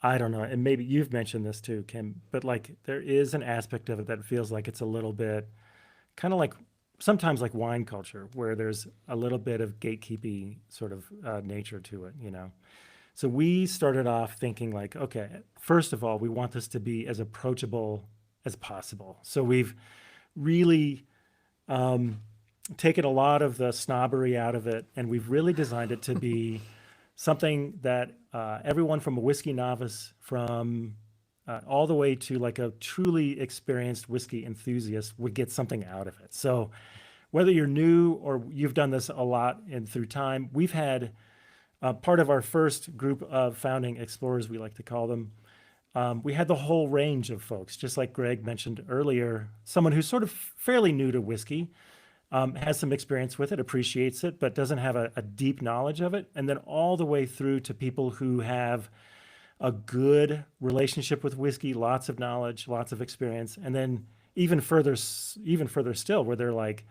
Speaker 2: I don't know, and maybe you've mentioned this too, Kim, but like there is an aspect of it that feels like it's a little bit kind of like sometimes like wine culture, where there's a little bit of gatekeeping sort of nature to it, So we started off thinking like, okay, first of all, we want this to be as approachable as possible. So we've really taken a lot of the snobbery out of it, and we've really designed it to be something that everyone from a whiskey novice from all the way to like a truly experienced whiskey enthusiast would get something out of it. So whether you're new or you've done this a lot and through time, we've had part of our first group of founding explorers, we like to call them. We had the whole range of folks, just like Greg mentioned earlier, someone who's sort of fairly new to whiskey, has some experience with it, appreciates it, but doesn't have a deep knowledge of it. And then all the way through to people who have a good relationship with whiskey, lots of knowledge, lots of experience. And then even further still, where they're like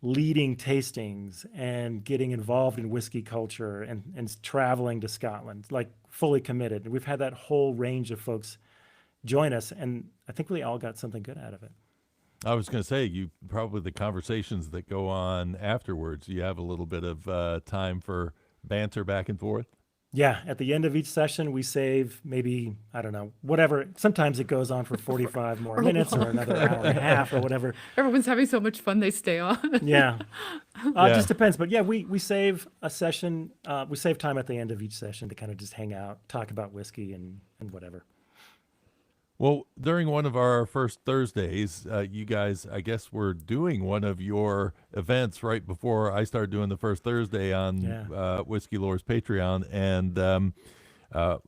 Speaker 2: leading tastings and getting involved in whiskey culture and traveling to Scotland, like fully committed. And we've had that whole range of folks join us, and I think we all got something good out of it.
Speaker 1: I was going to say, you probably the conversations that go on afterwards, you have a little bit of time for banter back and forth.
Speaker 2: Yeah, at the end of each session, we save maybe, I don't know, whatever. Sometimes it goes on for 45 more minutes or another hour and a half or whatever.
Speaker 3: Everyone's having so much fun, they stay on.
Speaker 2: Yeah.
Speaker 1: Yeah.
Speaker 2: It just depends. But yeah, we save a session. We save time at the end of each session to kind of just hang out, talk about whiskey and whatever.
Speaker 1: Well, during one of our first Thursdays, you guys, I guess, were doing one of your events right before I started doing the first Thursday on
Speaker 2: Yeah.
Speaker 1: Whiskey Lore's Patreon. And uh,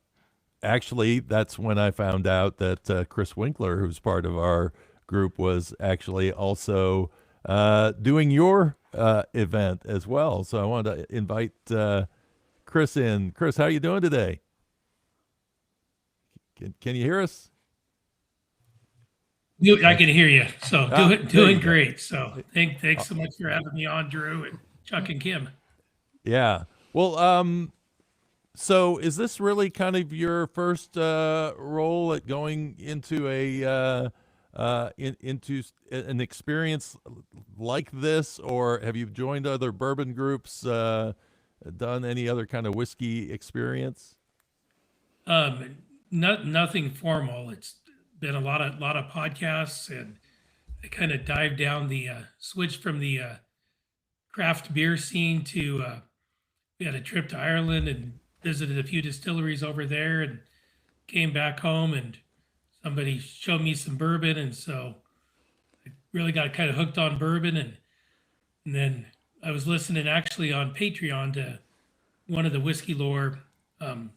Speaker 1: actually, that's when I found out that Chris Winkler, who's part of our group, was actually also doing your event as well. So I wanted to invite Chris in. Chris, how you doing today? Can you hear us?
Speaker 5: I can hear you. So
Speaker 1: Ah, there
Speaker 5: doing
Speaker 1: you go.
Speaker 5: great. So thanks so much for having me on, Drew and Chuck and Kim.
Speaker 1: Yeah. Well, so is this really kind of your first role at going into into an experience like this, or have you joined other bourbon groups, done any other kind of whiskey experience?
Speaker 5: Nothing formal. It's been a lot of podcasts, and I kind of dived down the switch from the craft beer scene to we had a trip to Ireland and visited a few distilleries over there, and came back home and somebody showed me some bourbon, and so I really got kind of hooked on bourbon, and then I was listening actually on Patreon to one of the Whiskey Lore um,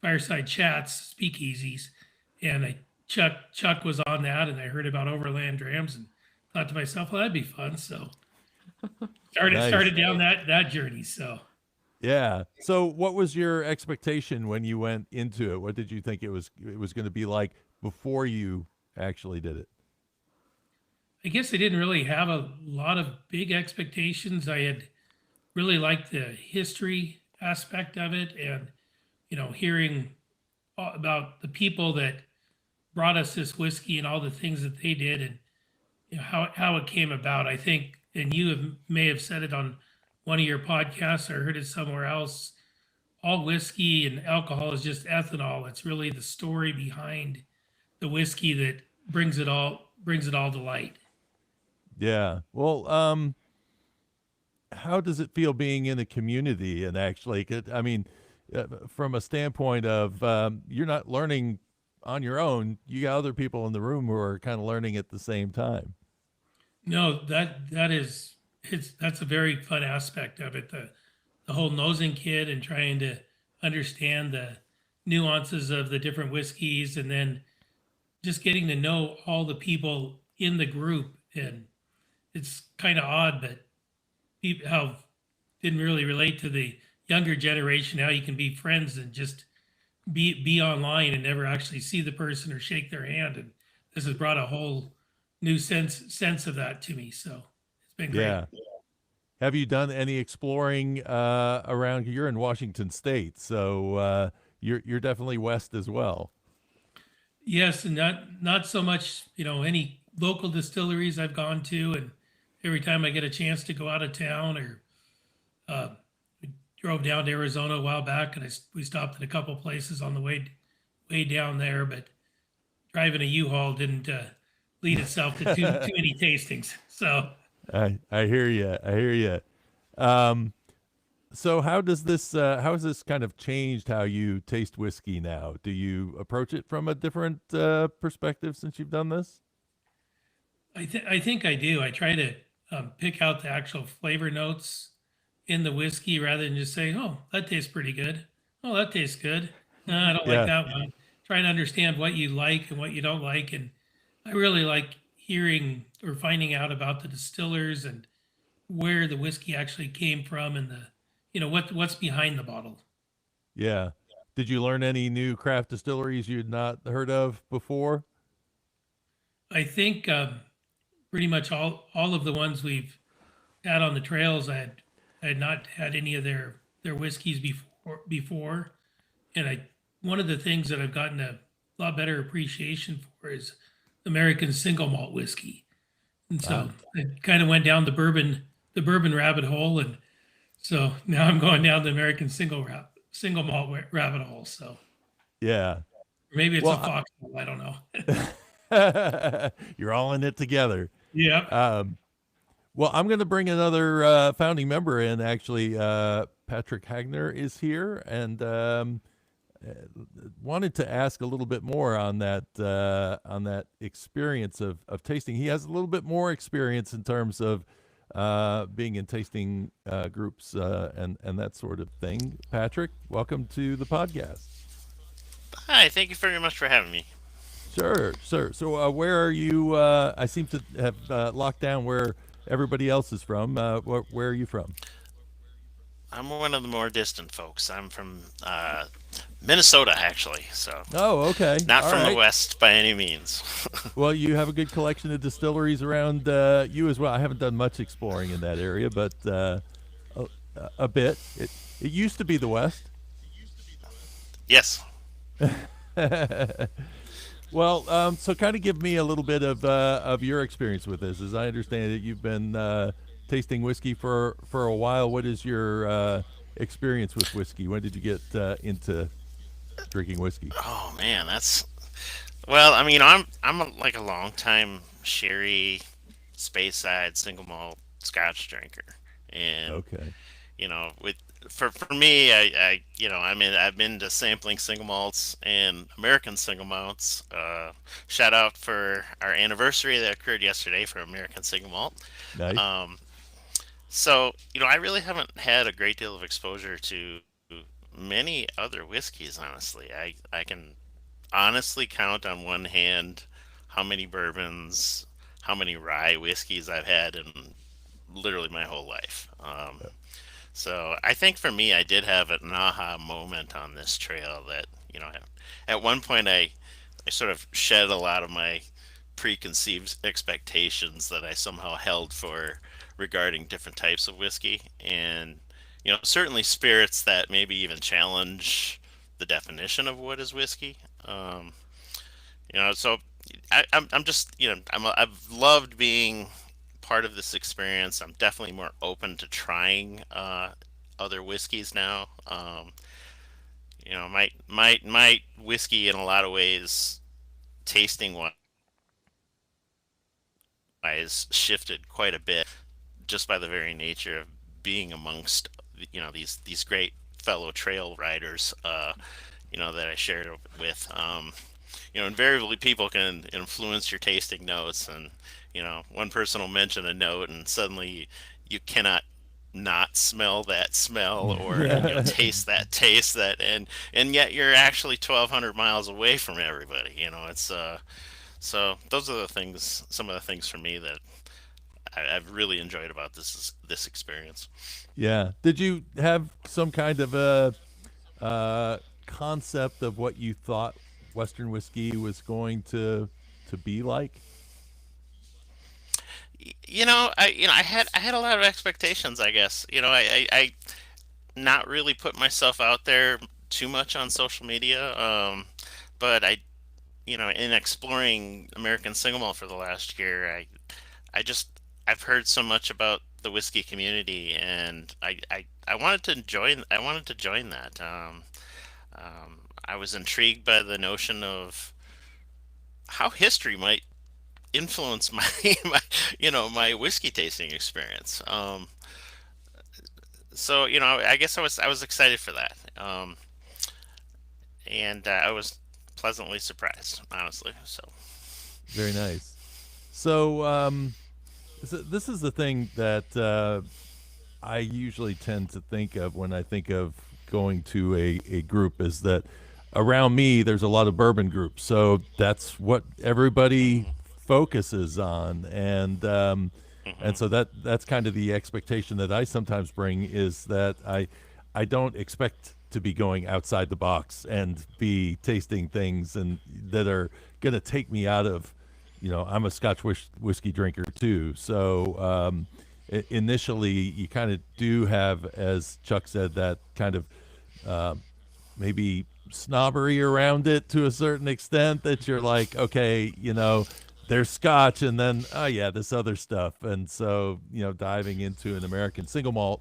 Speaker 5: fireside chats, speakeasies, and Chuck was on that, and I heard about Overland Drams, and thought to myself, well, that'd be fun. So
Speaker 1: Nice.
Speaker 5: started down that journey. So
Speaker 1: Yeah. So what was your expectation when you went into it? What did you think it was going to be like before you actually did it?
Speaker 5: I guess I didn't really have a lot of big expectations. I had really liked the history aspect of it, and hearing about the people that brought us this whiskey and all the things that they did, and how it came about. I think, and may have said it on one of your podcasts, or heard it somewhere else. All whiskey and alcohol is just ethanol. It's really the story behind the whiskey that brings it all to light.
Speaker 1: Yeah. Well, how does it feel being in a community and actually, I mean, from a standpoint of you're not learning on your own, you got other people in the room who are kind of learning at the same time.
Speaker 5: No, that's a very fun aspect of it. The whole nosing kid and trying to understand the nuances of the different whiskeys, and then just getting to know all the people in the group. And it's kind of odd, but people how didn't really relate to the younger generation. How you can be friends and just be online and never actually see the person or shake their hand. And this has brought a whole new sense of that to me. So it's been great.
Speaker 1: Yeah. Have you done any exploring around? You're in Washington State, so you're definitely west as well.
Speaker 5: Yes, and not so much, any local distilleries I've gone to, and every time I get a chance to go out of town, or we drove down to Arizona a while back, and we stopped at a couple places on the way down there, but driving a U-Haul didn't lead itself to too many tastings. So
Speaker 1: I hear you. I hear you. So how has this kind of changed how you taste whiskey now? Do you approach it from a different perspective since you've done this?
Speaker 5: I think I do. I try to pick out the actual flavor notes in the whiskey rather than just saying, "Oh, that tastes pretty good." "Oh, that tastes good." "No, I don't like
Speaker 1: Yeah.
Speaker 5: that one." Trying to understand what you like and what you don't like, and I really like hearing or finding out about the distillers and where the whiskey actually came from, and what's behind the bottle.
Speaker 1: Yeah. Did you learn any new craft distilleries you'd not heard of before?
Speaker 5: I think pretty much all of the ones we've had on the trails, I had not had any of their whiskeys before, and one of the things that I've gotten a lot better appreciation for is American single malt whiskey, and so I kind of went down the bourbon rabbit hole, and so now I'm going down the American single malt rabbit hole. So
Speaker 1: Yeah.
Speaker 5: maybe it's
Speaker 1: Well,
Speaker 5: a foxhole. I don't know.
Speaker 1: You're all in it together.
Speaker 5: Yeah.
Speaker 1: Well, I'm going to bring another founding member in. Actually, Patrick Hagner is here, and wanted to ask a little bit more on that experience of tasting. He has a little bit more experience in terms of being in tasting groups and that sort of thing. Patrick, welcome to the podcast.
Speaker 6: Hi, thank you very much for having me.
Speaker 1: Sure, sure. So where are you? I seem to have locked down where everybody else is from. Where are you from?
Speaker 6: I'm one of the more distant folks. I'm from Minnesota, actually, so
Speaker 1: Oh, okay.
Speaker 6: not
Speaker 1: All
Speaker 6: from the
Speaker 1: right.
Speaker 6: West by any means.
Speaker 1: Well, you have a good collection of distilleries around you as well. I haven't done much exploring in that area, but a bit. It used to be the West.
Speaker 6: Yes.
Speaker 1: Well, so kind of give me a little bit of your experience with this. As I understand it, you've been tasting whiskey for a while. What is your experience with whiskey? When did you get into drinking whiskey?
Speaker 6: Oh man, that's well. I mean, like a long time sherry, Speyside single malt Scotch drinker, and
Speaker 1: Okay.
Speaker 6: with for me, I mean, I've been to sampling single malts and American single malts. Shout out for our anniversary that occurred yesterday for American single malt.
Speaker 1: Nice.
Speaker 6: Um, so I really haven't had a great deal of exposure to many other whiskeys. Honestly, I can honestly count on one hand how many bourbons, how many rye whiskeys I've had in literally my whole life. So I think for me, I did have an aha moment on this trail that, at one point I sort of shed a lot of my preconceived expectations that I somehow held for regarding different types of whiskey. And, certainly spirits that maybe even challenge the definition of what is whiskey. So I'm just, I've loved being part of this experience. I'm definitely more open to trying other whiskeys now. My whiskey in a lot of ways, tasting wise, shifted quite a bit just by the very nature of being amongst these great fellow trail riders. That I shared with. Invariably people can influence your tasting notes, and one person will mention a note, and suddenly you cannot not smell that smell or
Speaker 1: Yeah.
Speaker 6: taste that, and yet you're actually 1,200 miles away from everybody. It's so those are the things, some of the things for me that I've really enjoyed about this experience.
Speaker 1: Yeah. Did you have some kind of a concept of what you thought Western whiskey was going to be like?
Speaker 6: I had a lot of expectations, I guess. I not really put myself out there too much on social media, but in exploring American single malt for the last year, I've heard so much about the whiskey community, and I wanted to join. I wanted to join that. I was intrigued by the notion of how history might influence my my whiskey tasting experience. So I guess I was excited for that, and I was pleasantly surprised, honestly. So
Speaker 1: Very nice. So, this is the thing that I usually tend to think of when I think of going to a group is that around me there's a lot of bourbon groups. So that's what everybody focuses on, and so that's kind of the expectation that I sometimes bring is that I don't expect to be going outside the box and be tasting things and that are going to take me out of, I'm a Scotch whiskey drinker too. So initially you kind of do have, as Chuck said, that kind of maybe snobbery around it to a certain extent that you're like, okay, there's Scotch and then, oh yeah, this other stuff. And so, diving into an American single malt,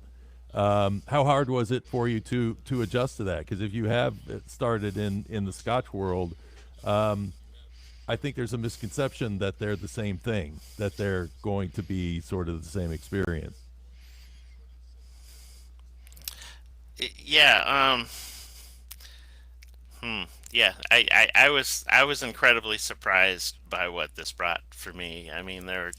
Speaker 1: how hard was it for you to adjust to that? Because if you have started in the Scotch world, I think there's a misconception that they're the same thing, that they're going to be sort of the same experience.
Speaker 6: yeah, Yeah, I was incredibly surprised by what this brought for me. I mean, there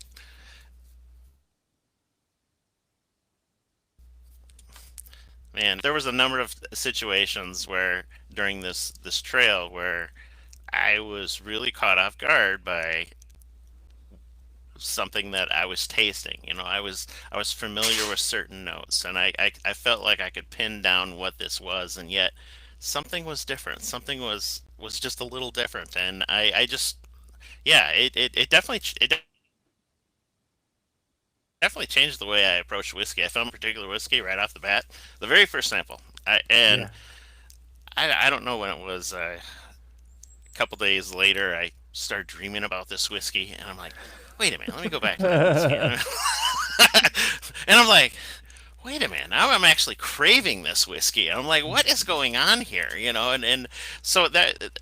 Speaker 6: was a number of situations where during this trail where I was really caught off guard by something that I was tasting. I was familiar with certain notes, and I felt like I could pin down what this was, and yet something was different. Something was just a little different, and I just yeah, it definitely changed the way I approached whiskey. I found a particular whiskey right off the bat, the very first sample. And
Speaker 2: Yeah.
Speaker 6: I don't know when it was. A couple days later, I started dreaming about this whiskey, and I'm like, wait a minute, let me go back to that whiskey. And I'm like, wait a minute, now I'm actually craving this whiskey. I'm like, what is going on here? And so that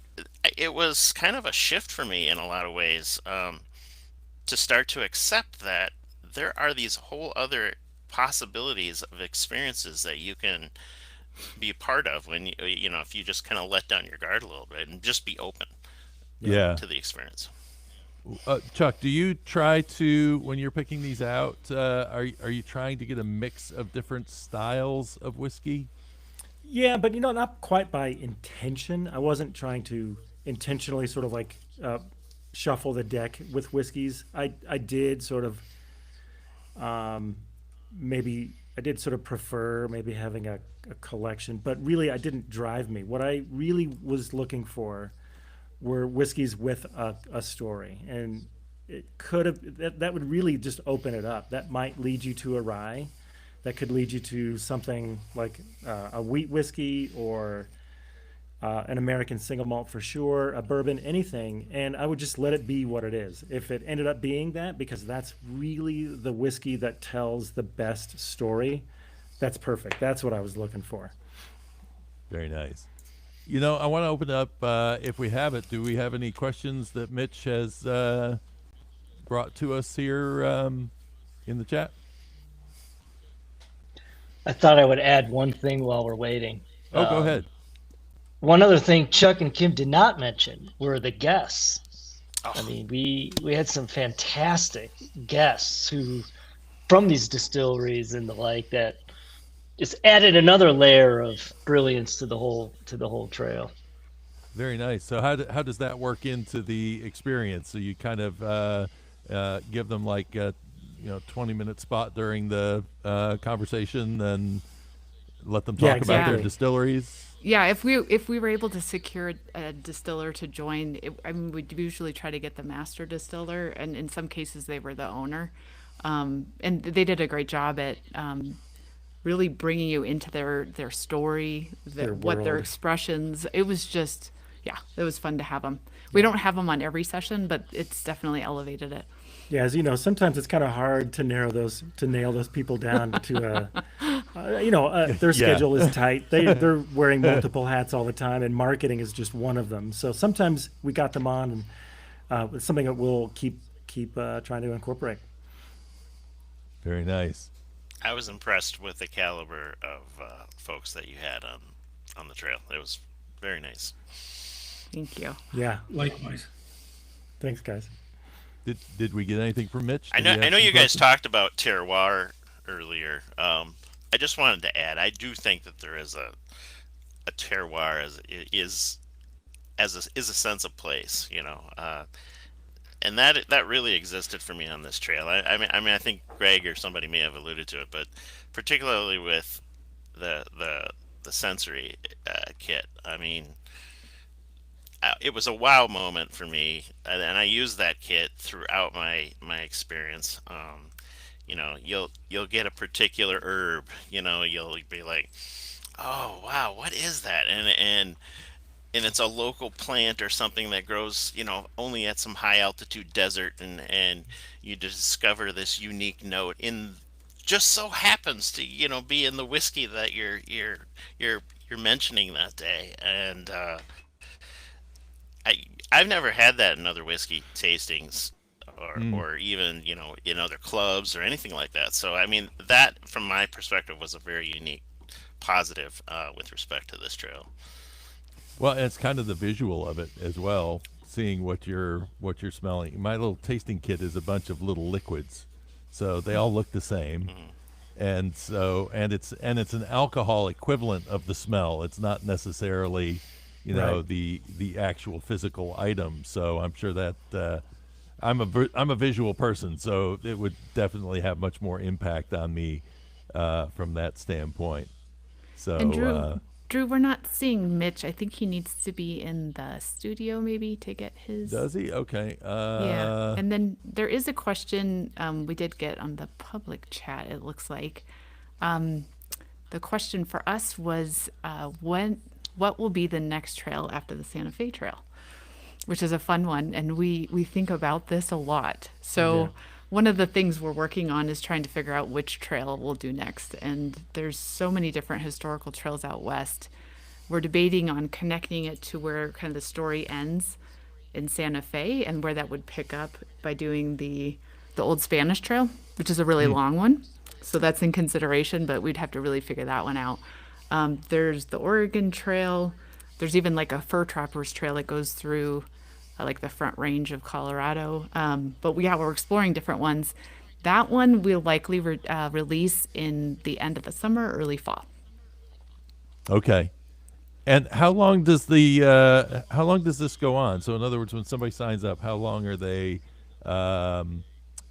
Speaker 6: it was kind of a shift for me in a lot of ways, to start to accept that there are these whole other possibilities of experiences that you can be a part of when if you just kind of let down your guard a little bit and just be open
Speaker 2: Yeah.
Speaker 1: Yeah.
Speaker 6: to the experience.
Speaker 1: Chuck, do you try to, when you're picking these out, are you trying to get a mix of different styles of whiskey?
Speaker 2: Yeah, but not quite by intention. I wasn't trying to intentionally sort of like shuffle the deck with whiskeys. I did sort of maybe I did sort of prefer maybe having a collection, but really I didn't drive me. What I really was looking for were whiskeys with a story, and it could have that would really just open it up. That might lead you to a rye, that could lead you to something like a wheat whiskey or an American single malt for sure, a bourbon, anything, and I would just let it be what it is. If it ended up being that, because that's really the whiskey that tells the best story, that's perfect. That's what I was looking for.
Speaker 1: Very nice. I want to open up, if we have it, do we have any questions that Mitch has brought to us here in the chat?
Speaker 4: I thought I would add one thing while we're waiting.
Speaker 1: Oh, go ahead.
Speaker 4: One other thing Chuck and Kim did not mention were the guests. I
Speaker 6: Oh,
Speaker 4: mean, we had some fantastic guests who from these distilleries and the like that just added another layer of brilliance to the whole trail.
Speaker 1: Very nice. So how does that work into the experience? So you kind of give them like a 20-minute spot during the conversation and let them
Speaker 2: Yeah,
Speaker 1: talk about their
Speaker 2: exactly.
Speaker 1: distilleries.
Speaker 3: Yeah, if we were able to secure a distiller to join, I mean, we'd usually try to get the master distiller, and in some cases they were the owner, and they did a great job at really bringing you into their story,
Speaker 2: Their
Speaker 3: what their
Speaker 2: world.
Speaker 3: expressions. It was just, yeah, it was fun to have them. We don't have them on every session, but it's definitely elevated it.
Speaker 2: Yeah, as you know, sometimes it's kind of hard to nail those people down to their
Speaker 1: Yeah.
Speaker 2: schedule is tight. They're wearing multiple hats all the time, and marketing is just one of them. So sometimes we got them on, and it's something that we'll keep trying to incorporate.
Speaker 1: Very nice.
Speaker 6: I was impressed with the caliber of folks that you had on the trail. It was very nice.
Speaker 3: Thank you.
Speaker 2: Yeah,
Speaker 5: Likewise.
Speaker 2: thanks, guys.
Speaker 1: Did we get anything from Mitch?
Speaker 6: I
Speaker 1: Did
Speaker 6: know
Speaker 1: he have
Speaker 6: I know
Speaker 1: some
Speaker 6: you guys
Speaker 1: questions?
Speaker 6: talked about terroir earlier. I just wanted to add, I do think that there is a terroir is a sense of place, and that really existed for me on this trail. I mean, I think Greg or somebody may have alluded to it, but particularly with the sensory kit. I mean, it was a wow moment for me, and I used that kit throughout my experience. You'll get a particular herb. You'll be like, oh wow, what is that? And it's a local plant or something that grows, only at some high altitude desert, and you discover this unique note in just so happens to be in the whiskey that you're mentioning that day. And I've never had that in other whiskey tastings,
Speaker 1: Mm,
Speaker 6: or even in other clubs or anything like that. So I mean, that from my perspective was a very unique positive with respect to this trail.
Speaker 1: Well, and it's kind of the visual of it as well, seeing what you're smelling. My little tasting kit is a bunch of little liquids, so they all look the same, and it's an alcohol equivalent of the smell. It's not necessarily,
Speaker 2: Right.
Speaker 1: the actual physical item. So I'm sure that I'm a visual person, so it would definitely have much more impact on me from that standpoint. So
Speaker 3: And Drew, we're not seeing Mitch. I think he needs to be in the studio maybe to get his.
Speaker 1: does he? Okay.
Speaker 3: Yeah. And then there is a question we did get on the public chat, it looks like. The question for us was what will be the next trail after the Santa Fe Trail? Which is a fun one. And we think about this a lot. So
Speaker 2: Yeah.
Speaker 3: one of the things we're working on is trying to figure out which trail we'll do next. And there's so many different historical trails out west. We're debating on connecting it to where kind of the story ends in Santa Fe and where that would pick up by doing the Old Spanish Trail, which is a really long one. So that's in consideration, but we'd have to really figure that one out. There's the Oregon Trail. There's even like a fur trappers trail that goes through like the Front Range of Colorado. But we're exploring different ones. That one we'll likely release in the end of the summer, early fall.
Speaker 1: Okay. And how long does this go on? So in other words, when somebody signs up, how long are they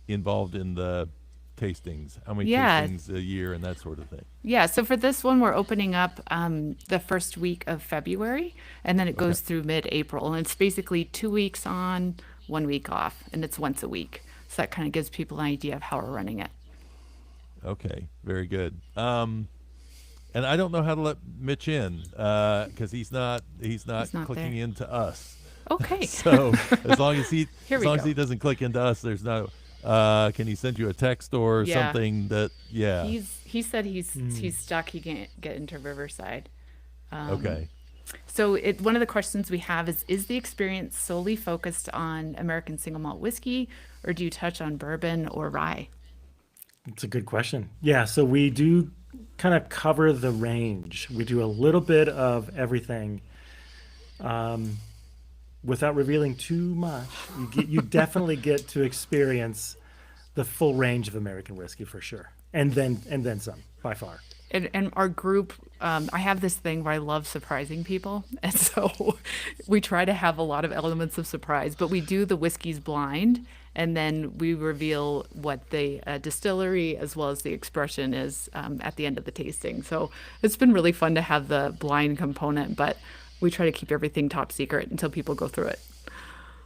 Speaker 1: involved in the tastings? How many
Speaker 3: Yeah.
Speaker 1: tastings a year and that sort of thing?
Speaker 3: Yeah, so for this one, we're opening up the first week of February, and then it goes through mid-April. And it's basically 2 weeks on, 1 week off, and it's once a week. So that kind of gives people an idea of how we're running it.
Speaker 1: Okay, very good. And I don't know how to let Mitch in because he's not
Speaker 3: not
Speaker 1: clicking
Speaker 3: there.
Speaker 1: into us.
Speaker 3: Okay.
Speaker 1: So as long as he
Speaker 3: Here
Speaker 1: as
Speaker 3: we
Speaker 1: long as
Speaker 3: go.
Speaker 1: he doesn't click into us, there's no. Can he send you a text or
Speaker 3: Yeah.
Speaker 1: something that? Yeah.
Speaker 3: He said he's stuck. He can't get into Riverside.
Speaker 1: Okay.
Speaker 3: So one of the questions we have is the experience solely focused on American single malt whiskey, or do you touch on bourbon or rye?
Speaker 2: It's a good question. Yeah, so we do kind of cover the range. We do a little bit of everything. Without revealing too much, you definitely get to experience the full range of American whiskey for sure, and then some by far.
Speaker 3: And our group, I have this thing where I love surprising people, and so we try to have a lot of elements of surprise. But we do the whiskeys blind, and then we reveal what the distillery as well as the expression is at the end of the tasting. So it's been really fun to have the blind component, but we try to keep everything top secret until people go through it.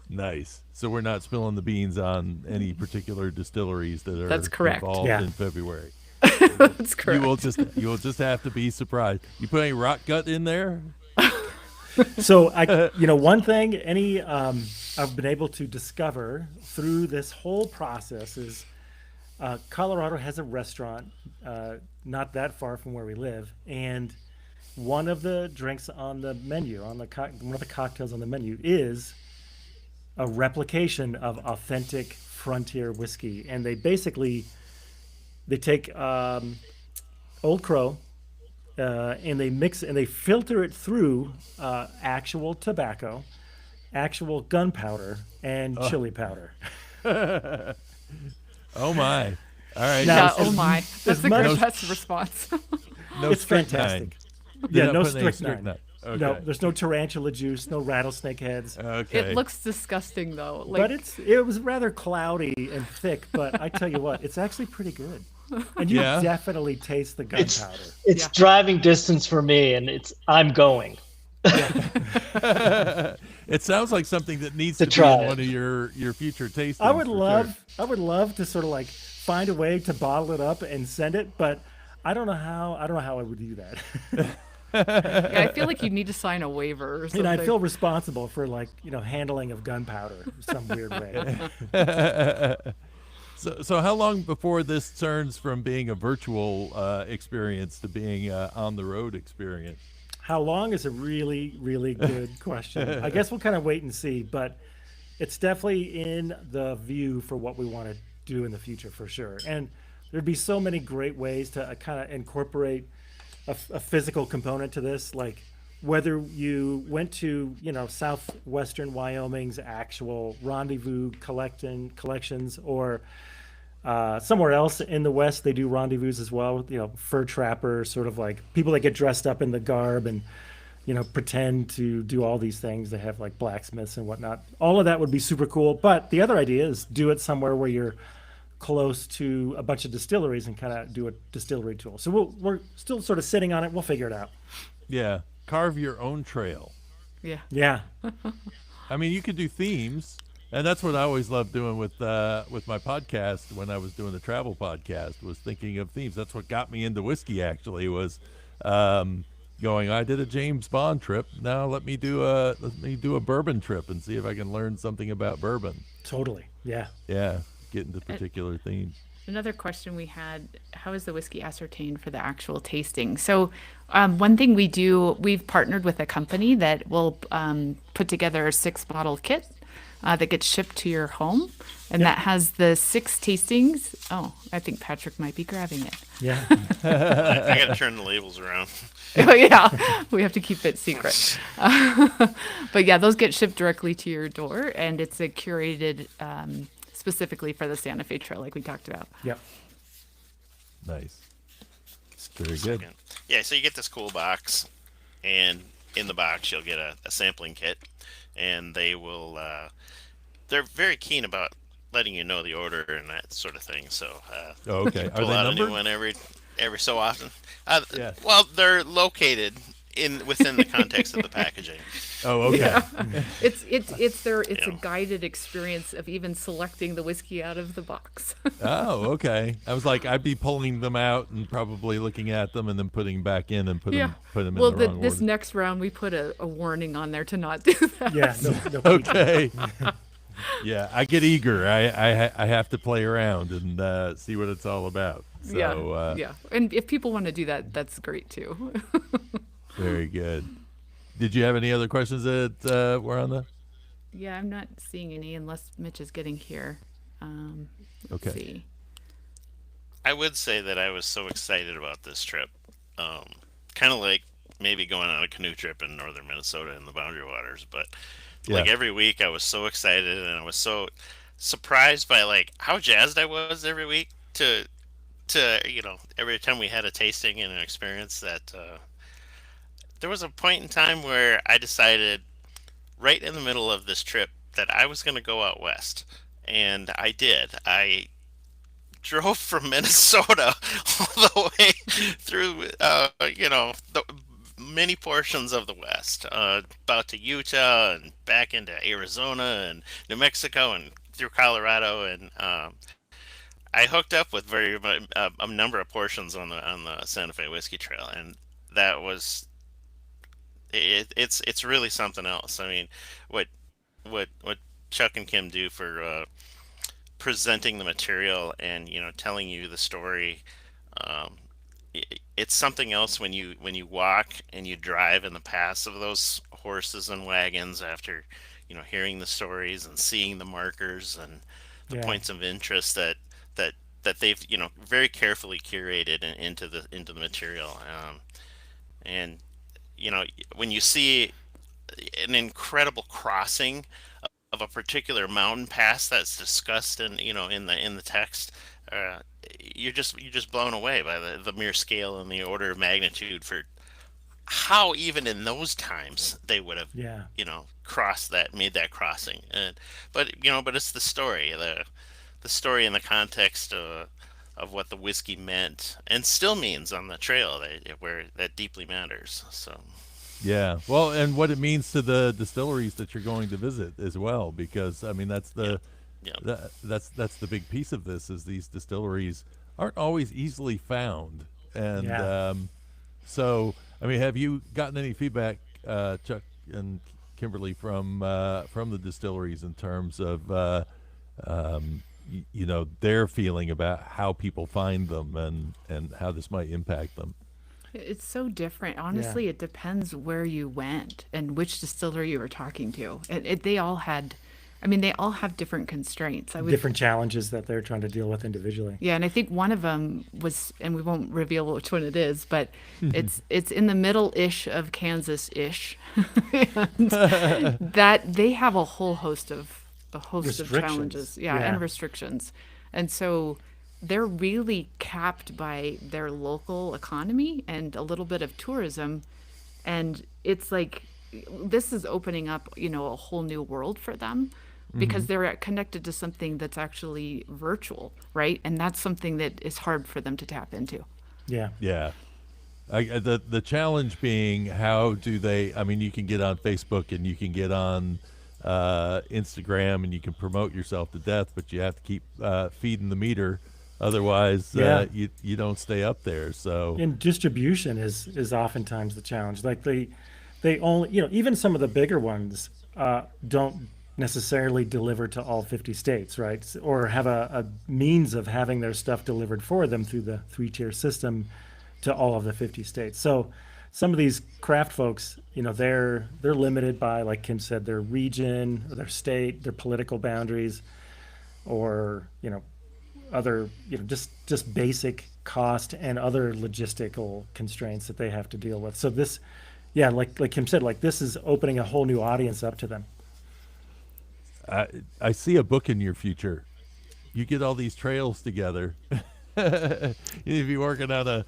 Speaker 1: Nice. So we're not spilling the beans on any particular distilleries that are
Speaker 3: That's correct.
Speaker 1: involved
Speaker 2: Yeah.
Speaker 1: in February.
Speaker 3: That's correct.
Speaker 1: You will just have to be surprised. You put any rock gut in there?
Speaker 2: So one thing I've been able to discover through this whole process is Colorado has a restaurant not that far from where we live, and one of the drinks on the menu, one of the cocktails on the menu, is a replication of authentic frontier whiskey, and they take Old Crow. And they mix and they filter it through actual tobacco, actual gunpowder, and chili powder.
Speaker 1: Oh my! All right.
Speaker 2: Now,
Speaker 3: Yeah,
Speaker 2: as-
Speaker 3: oh my. That's the
Speaker 2: much-
Speaker 3: best response.
Speaker 1: No
Speaker 2: It's
Speaker 1: strychnine.
Speaker 2: fantastic.
Speaker 1: You're
Speaker 2: Yeah,
Speaker 1: not
Speaker 2: no
Speaker 1: putting any
Speaker 2: strychnine.
Speaker 1: Okay.
Speaker 2: No, there's no tarantula juice, no rattlesnake heads.
Speaker 1: Okay.
Speaker 3: It looks disgusting though.
Speaker 2: But it was rather cloudy and thick. But I tell you what, it's actually pretty good. And you
Speaker 1: Yeah.
Speaker 2: definitely taste the
Speaker 4: It's
Speaker 2: gunpowder.
Speaker 4: it's
Speaker 3: Yeah.
Speaker 4: driving distance for me, and I'm going.
Speaker 1: It sounds like something that needs
Speaker 4: To
Speaker 1: to be
Speaker 4: try
Speaker 1: in
Speaker 4: it.
Speaker 1: one of your future tastings.
Speaker 2: I would
Speaker 1: for sure.
Speaker 2: love to sort of like find a way to bottle it up and send it, but I don't know how I would do that.
Speaker 3: Yeah, I feel like you need to sign a waiver or something.
Speaker 2: I feel responsible for handling of gunpowder in some weird way.
Speaker 1: So how long before this turns from being a virtual experience to being on the road experience?
Speaker 2: How long is a really, really good question. I guess we'll kind of wait and see, but it's definitely in the view for what we want to do in the future for sure. And there'd be so many great ways to kind of incorporate a physical component to this. Like whether you went to, southwestern Wyoming's actual rendezvous collections, or somewhere else in the West, they do rendezvous as well. Fur trappers, sort of like people that get dressed up in the garb and pretend to do all these things. They have like blacksmiths and whatnot. All of that would be super cool. But the other idea is do it somewhere where you're close to a bunch of distilleries and kind of do a distillery tour. So we're still sort of sitting on it. We'll figure it out.
Speaker 1: Yeah, carve your own trail.
Speaker 3: Yeah.
Speaker 2: Yeah.
Speaker 1: I mean, you could do themes, and that's what I always loved doing with my podcast when I was doing the travel podcast, was thinking of themes. That's what got me into whiskey, actually, was going, I did a James Bond trip. Now let me do a bourbon trip and see if I can learn something about bourbon.
Speaker 2: Totally. Yeah.
Speaker 1: Yeah, get into particular themes.
Speaker 3: Another question we had, how is the whiskey ascertained for the actual tasting? So one thing we've partnered with a company that will put together a 6-bottle kit that gets shipped to your home. And that has the 6 tastings. Oh, I think Patrick might be grabbing it.
Speaker 2: Yeah.
Speaker 6: I got to turn the labels around.
Speaker 3: Oh, yeah. We have to keep it secret. But yeah, those get shipped directly to your door, and it's a curated specifically for the Santa Fe Trail, like we talked about.
Speaker 2: Yep.
Speaker 1: Nice. Very good.
Speaker 6: Yeah, so you get this cool box, and in the box you'll get a sampling kit, and they will they're very keen about letting you know the order and that sort of thing. So
Speaker 1: Oh, okay. Are
Speaker 6: pull
Speaker 1: they
Speaker 6: out a
Speaker 1: numbered?
Speaker 6: new one every so often.
Speaker 1: Yeah.
Speaker 6: Well, they're located within the context of the packaging.
Speaker 1: Oh, okay.
Speaker 3: Yeah. It's a
Speaker 6: Yeah.
Speaker 3: guided experience of even selecting the whiskey out of the box.
Speaker 1: Oh, okay. I was like, I'd be pulling them out and probably looking at them and then putting back in and put them in
Speaker 3: Well,
Speaker 1: the wrong
Speaker 3: this
Speaker 1: order.
Speaker 3: next round we put a warning on there to not do that.
Speaker 2: Yeah. No,
Speaker 1: Okay. Yeah, I get eager. I have to play around and see what it's all about. So,
Speaker 3: Yeah. And if people want to do that, that's great too.
Speaker 1: very good. Did you have any other questions that were on the?
Speaker 3: Yeah, I'm not seeing any unless Mitch is getting here. Let's
Speaker 1: Okay.
Speaker 3: see.
Speaker 6: I would say that I was so excited about this trip. Kind of like maybe going on a canoe trip in northern Minnesota in the Boundary Waters, but like
Speaker 1: Yeah.
Speaker 6: every week I was so excited, and I was so surprised by like how jazzed I was every week to every time we had a tasting and an experience that there was a point in time where I decided right in the middle of this trip that I was going to go out west, and I did. I drove from Minnesota all the way through, the many portions of the West, about to Utah and back into Arizona and New Mexico and through Colorado, and I hooked up with a number of portions on the Santa Fe Whiskey Trail, and that was it's really something else. I mean, what Chuck and Kim do for presenting the material and telling you the story. Um, it's something else when you walk and you drive in the paths of those horses and wagons after hearing the stories and seeing the markers and the
Speaker 2: Yeah.
Speaker 6: points of interest that they've very carefully curated into the material. And when you see an incredible crossing of a particular mountain pass that's discussed in the text, you're just blown away by the mere scale and the order of magnitude for how even in those times they would have
Speaker 2: Yeah.
Speaker 6: made that crossing. But it's the story, the story in the context of what the whiskey meant and still means on the trail, where that deeply matters. So
Speaker 1: Yeah. Well, and what it means to the distilleries that you're going to visit as well, because I mean that's
Speaker 6: yeah.
Speaker 1: that's the big piece of this, is these distilleries aren't always easily found. And
Speaker 2: Yeah.
Speaker 1: so I mean, have you gotten any feedback, Chuck and Kimberly, from the distilleries in terms of their feeling about how people find them and how this might impact them?
Speaker 3: It's so different. Honestly, it depends where you went and which distillery you were talking to. They all had I mean, they all have different constraints.
Speaker 2: Different challenges that they're trying to deal with individually.
Speaker 3: Yeah, and I think one of them was, and we won't reveal which one it is, but it's in the middle-ish of Kansas-ish, and that they have a host of challenges,
Speaker 2: Yeah.
Speaker 3: and restrictions, and so they're really capped by their local economy and a little bit of tourism, and it's like this is opening up, a whole new world for them because they're connected to something that's actually virtual, right? And that's something that is hard for them to tap into.
Speaker 2: Yeah.
Speaker 1: Yeah. The challenge being, how do they, I mean, you can get on Facebook and you can get on Instagram and you can promote yourself to death, but you have to keep feeding the meter. Otherwise,
Speaker 2: Yeah.
Speaker 1: you don't stay up there. So
Speaker 2: And distribution is oftentimes the challenge. Like they only, even some of the bigger ones don't necessarily deliver to all 50 states, right? Or have a means of having their stuff delivered for them through the 3-tier system to all of the 50 states. So some of these craft folks, they're limited by, like Kim said, their region, or their state, their political boundaries, or other, just basic cost and other logistical constraints that they have to deal with. So this, yeah, like Kim said, like this is opening a whole new audience up to them.
Speaker 1: I see a book in your future. You get all these trails together. You'd be working on a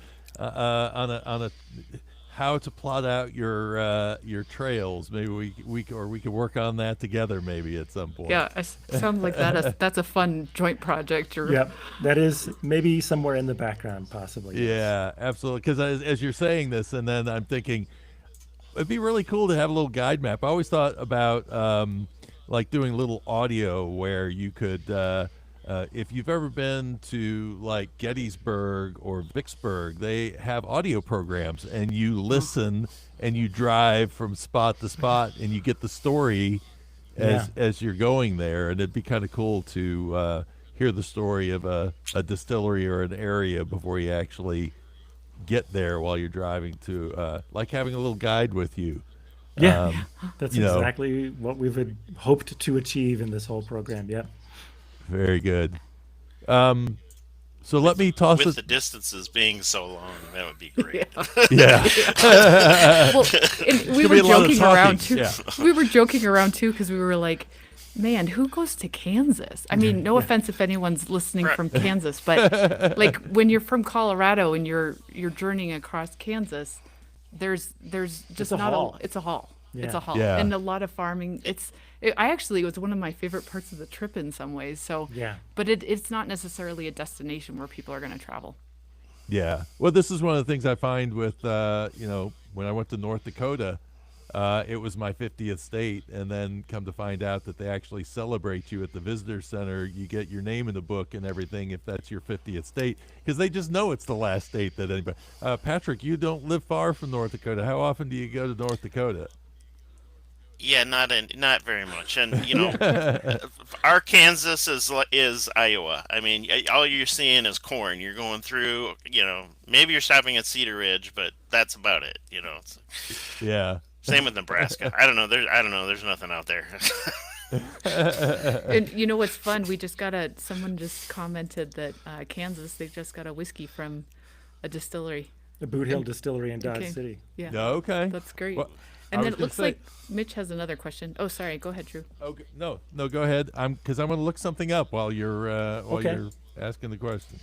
Speaker 1: how to plot out your trails. Maybe we could work on that together maybe at some point.
Speaker 3: Yeah, sounds like that's a fun joint project.
Speaker 2: Yep, that is maybe somewhere in the background, possibly.
Speaker 1: Yeah, absolutely. Because as you're saying this, and then I'm thinking, it'd be really cool to have a little guide map. I always thought about like doing a little audio where you could, if you've ever been to like Gettysburg or Vicksburg, they have audio programs, and you listen and you drive from spot to spot, and you get the story as you're going there. And it'd be kind of cool to hear the story of a distillery or an area before you actually get there, while you're driving to, like having a little guide with you.
Speaker 2: Yeah, that's exactly what we've hoped to achieve in this whole program. Yep.
Speaker 1: Very good. So let me toss
Speaker 6: With
Speaker 1: it.
Speaker 6: the distances being so long, that would be great.
Speaker 1: Yeah.
Speaker 3: Well, and we
Speaker 1: gonna
Speaker 3: were
Speaker 1: be a lot of
Speaker 3: joking around
Speaker 1: talking,
Speaker 3: too.
Speaker 1: yeah.
Speaker 3: We were joking around too because we were like, man, who goes to Kansas? I mean, no offense if anyone's listening
Speaker 6: Right.
Speaker 3: from Kansas, but like when you're from Colorado and you're journeying across Kansas, there's just
Speaker 2: a
Speaker 3: not
Speaker 2: haul.
Speaker 3: it's a haul. It's
Speaker 2: Yeah.
Speaker 3: a haul.
Speaker 1: Yeah.
Speaker 3: And a lot of farming. It was one of my favorite parts of the trip in some ways. So
Speaker 2: Yeah.
Speaker 3: but it's not necessarily a destination where people are going to travel.
Speaker 1: Yeah. Well, this is one of the things I find with, when I went to North Dakota, it was my 50th state, and then come to find out that they actually celebrate you at the visitor center. You get your name in the book and everything if that's your 50th state, because they just know it's the last state that anybody. Patrick, you don't live far from North Dakota. How often do you go to North Dakota?
Speaker 6: Yeah, not very much. And our Kansas is Iowa. I mean, all you're seeing is corn. You're going through, maybe you're stopping at Cedar Ridge, but that's about it. It's,
Speaker 1: Yeah.
Speaker 6: same with Nebraska. I don't know. There's nothing out there.
Speaker 3: And you know what's fun? Someone just commented that Kansas, they just got a whiskey from a distillery.
Speaker 2: The Boot Hill Distillery in Dodge
Speaker 3: Okay.
Speaker 2: City.
Speaker 3: Yeah.
Speaker 1: Okay.
Speaker 3: That's great.
Speaker 1: Well, I
Speaker 3: And
Speaker 1: was
Speaker 3: then it
Speaker 1: gonna
Speaker 3: looks
Speaker 1: say-
Speaker 3: like Mitch has another question. Oh, sorry. Go ahead, Drew.
Speaker 1: Okay. No, go ahead. Because I'm going to look something up while you're
Speaker 2: Okay.
Speaker 1: you're asking the question.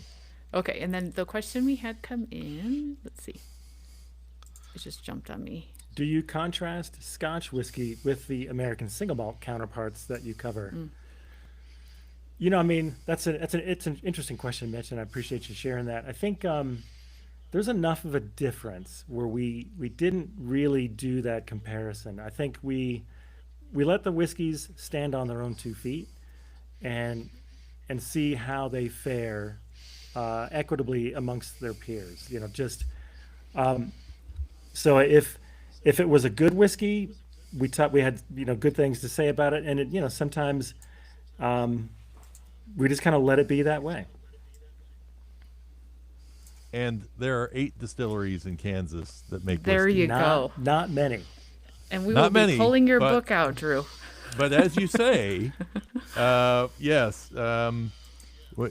Speaker 3: Okay, and then the question we had come in, let's see. It just jumped on me.
Speaker 2: Do you contrast Scotch whiskey with the American single malt counterparts that you cover? I mean, it's an interesting question, Mitch, and I appreciate you sharing that. I think there's enough of a difference where we didn't really do that comparison. I think we let the whiskeys stand on their own 2 feet and see how they fare equitably amongst their peers. So if it was a good whiskey, we had good things to say about it, and sometimes we just kind of let it be that way.
Speaker 1: And there are 8 distilleries in Kansas that make
Speaker 3: There
Speaker 1: whiskey.
Speaker 3: you go.
Speaker 2: Not many.
Speaker 3: And we
Speaker 1: Not
Speaker 3: will
Speaker 1: many,
Speaker 3: be pulling your
Speaker 1: but-
Speaker 3: book out, Drew.
Speaker 1: but as you say, yes. I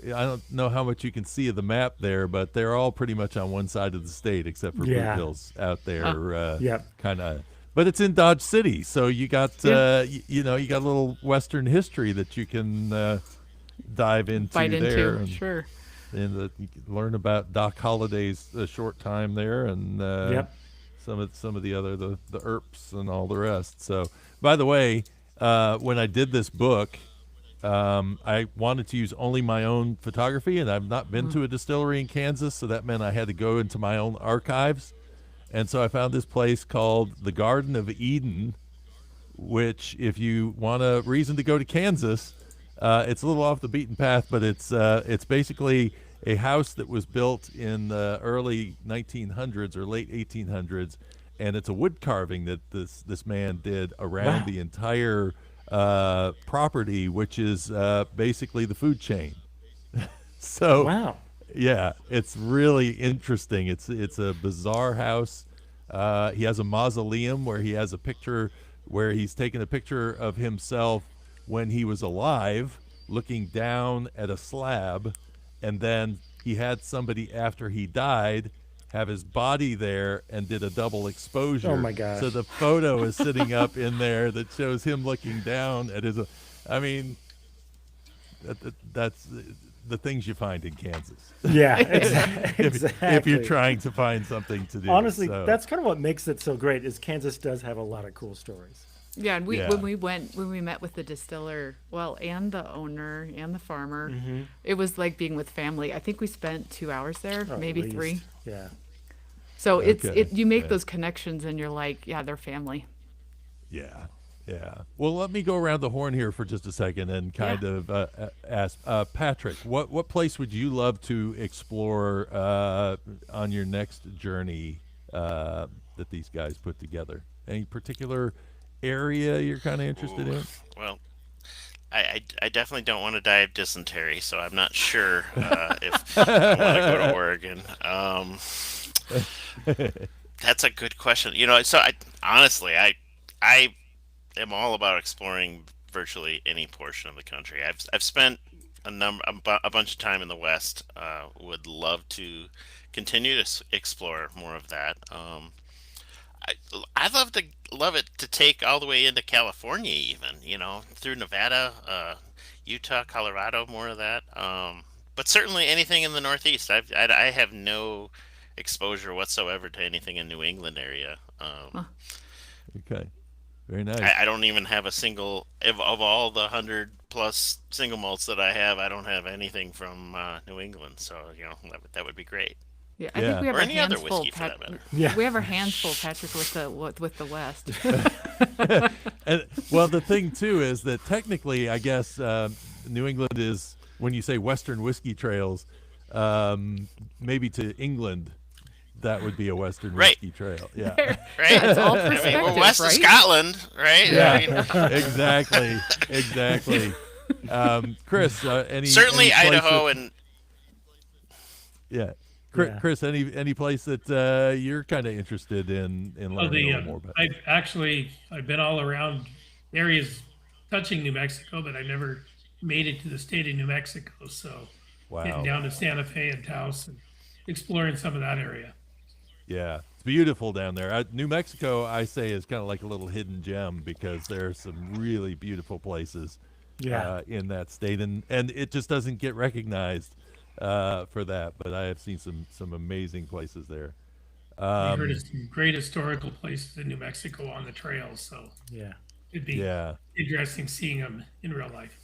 Speaker 1: don't know how much you can see of the map there, but they're all pretty much on one side of the state, except for Boot
Speaker 2: Yeah.
Speaker 1: Hills out there.
Speaker 2: Yep.
Speaker 1: Kind of. But it's in Dodge City, so you got
Speaker 3: Yeah.
Speaker 1: you know, you got a little Western history that you can dive into
Speaker 3: Bite
Speaker 1: there,
Speaker 3: into. Sure.
Speaker 1: and you can learn about Doc Holliday's short time there, and
Speaker 2: Yep.
Speaker 1: some of the other the Earps and all the rest. So, by the way, when I did this book, I wanted to use only my own photography, and I've not been to a distillery in Kansas, so that meant I had to go into my own archives. And so I found this place called the Garden of Eden, which, if you want a reason to go to Kansas, it's a little off the beaten path, but it's basically a house that was built in the early 1900s or late 1800s, and it's a wood carving that this man did around
Speaker 2: Wow.
Speaker 1: the entire property, which is basically the food chain. So
Speaker 2: Wow.
Speaker 1: yeah, it's really interesting. It's a bizarre house. He has a mausoleum where he has a picture where he's taken a picture of himself when he was alive, looking down at a slab, and then he had somebody after he died have his body there and did a double exposure.
Speaker 2: Oh my gosh.
Speaker 1: So the photo is sitting up in there that shows him looking down at his. I mean, that's the things you find in Kansas.
Speaker 2: Yeah.
Speaker 1: if
Speaker 2: Exactly.
Speaker 1: you're trying to find something to do.
Speaker 2: Honestly,
Speaker 1: So,
Speaker 2: that's kind of what makes it so great. Is Kansas does have a lot of cool stories.
Speaker 3: Yeah, and
Speaker 1: Yeah.
Speaker 3: when we met with the distiller, well, and the owner and the farmer, it was like being with family. I think we spent 2 hours there,
Speaker 2: Or at
Speaker 3: maybe
Speaker 2: least.
Speaker 3: 3.
Speaker 2: Yeah.
Speaker 3: So
Speaker 1: Okay,
Speaker 3: you make
Speaker 1: yeah.
Speaker 3: those connections, and you're like, yeah, they're family.
Speaker 1: yeah. Well, let me go around the horn here for just a second and kind of ask Patrick, what place would you love to explore on your next journey that these guys put together? Any particular area you're kind of interested in?
Speaker 6: Well, I definitely don't want to die of dysentery, so I'm not sure if I want to go to Oregon. That's a good question. You know, so honestly, I am all about exploring virtually any portion of the country. I've spent a bunch of time in the West. Would love to continue to explore more of that. I'd love it to take all the way into California, even, you know, through Nevada, Utah, Colorado, more of that. But certainly anything in the Northeast. I have no exposure whatsoever to anything in New England area.
Speaker 1: Okay, very nice.
Speaker 6: I don't even have a single of all the 100+ single malts that I have. I don't have anything from New England, so you know that would be great.
Speaker 3: Yeah, I
Speaker 1: Yeah.
Speaker 3: think we have
Speaker 6: Or
Speaker 3: a
Speaker 6: any other
Speaker 3: handful.
Speaker 6: whiskey, for that matter.
Speaker 2: Yeah.
Speaker 3: We have our hands full, Patrick, with the West.
Speaker 1: And well, the thing too is that technically, I guess New England is, when you say Western whiskey trails, maybe to England, that would be a Western
Speaker 6: Right.
Speaker 1: whiskey trail. Yeah,
Speaker 6: Right?
Speaker 3: It's all
Speaker 6: I mean,
Speaker 3: perspective,
Speaker 6: we're west
Speaker 3: right?
Speaker 6: of Scotland, right? I mean,
Speaker 1: exactly. Chris,
Speaker 6: certainly
Speaker 1: any place
Speaker 6: Idaho
Speaker 1: that-
Speaker 6: and
Speaker 1: yeah.
Speaker 2: Yeah.
Speaker 1: Chris, any place that you're kind of interested in
Speaker 5: Oh,
Speaker 1: learning a little more about?
Speaker 5: I've been all around areas touching New Mexico, but I never made it to the state of New Mexico. So getting
Speaker 1: Wow.
Speaker 5: down to Santa Fe and Taos and exploring some of that area.
Speaker 1: Yeah, it's beautiful down there. New Mexico, I say, is kind of like a little hidden gem because there are some really beautiful places
Speaker 2: Yeah.
Speaker 1: in that state, and it just doesn't get recognized for that. But I have seen some amazing places there.
Speaker 5: I heard of some great historical places in New Mexico on the trails, so
Speaker 2: Yeah.
Speaker 5: it'd be
Speaker 1: Yeah,
Speaker 5: interesting seeing them in real life.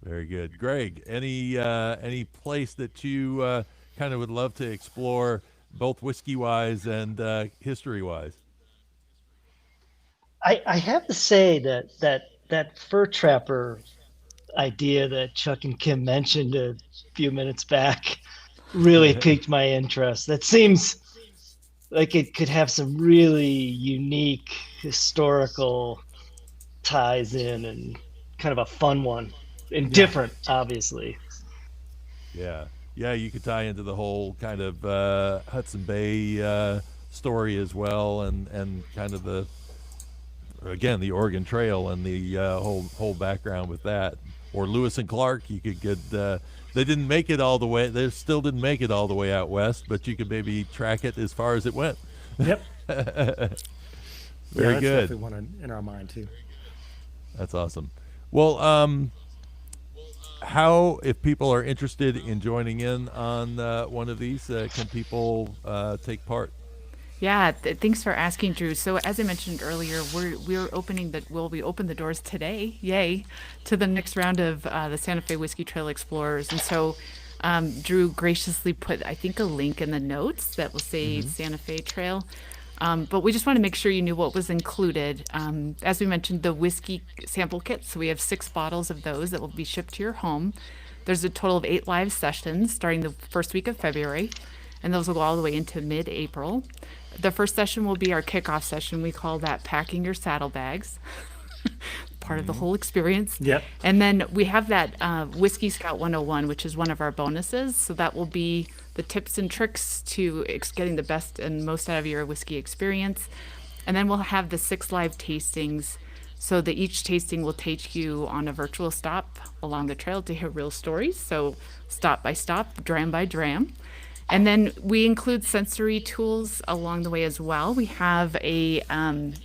Speaker 1: very good. Greg, any place that you kind of would love to explore, both whiskey wise and history wise?
Speaker 4: I have to say that fur trapper idea that Chuck and Kim mentioned a few minutes back really piqued my interest. That seems like it could have some really unique historical ties in, and kind of a fun one and different, obviously.
Speaker 1: Yeah, you could tie into the whole kind of Hudson Bay story as well, and kind of the again, the Oregon Trail and the whole background with that. Or Lewis and Clark, you could get. They didn't make it all the way. They still didn't make it all the way out west, but you could maybe track it as far as it went.
Speaker 2: Yep.
Speaker 1: Very
Speaker 2: that's
Speaker 1: good.
Speaker 2: definitely one in our mind too.
Speaker 1: That's awesome. Well, how, if people are interested in joining in on one of these, can people take part?
Speaker 3: Yeah, thanks for asking, Drew. So as I mentioned earlier, we'll be open the doors today, yay, to the next round of the Santa Fe Whiskey Trail Explorers. And so Drew graciously put, I think, a link in the notes that will say Santa Fe Trail. But we just want to make sure you knew what was included. As we mentioned, the whiskey sample kits. So we have 6 bottles of those that will be shipped to your home. There's a total of 8 live sessions starting the first week of February, and those will go all the way into mid-April. The first session will be our kickoff session. We call that packing your saddlebags. Part of the whole experience.
Speaker 2: Yep.
Speaker 3: And then we have that Whiskey Scout 101, which is one of our bonuses. So that will be the tips and tricks to getting the best and most out of your whiskey experience. And then we'll have the 6 live tastings, so that each tasting will take you on a virtual stop along the trail to hear real stories. So stop by stop, dram by dram. And then we include sensory tools along the way as well. We have a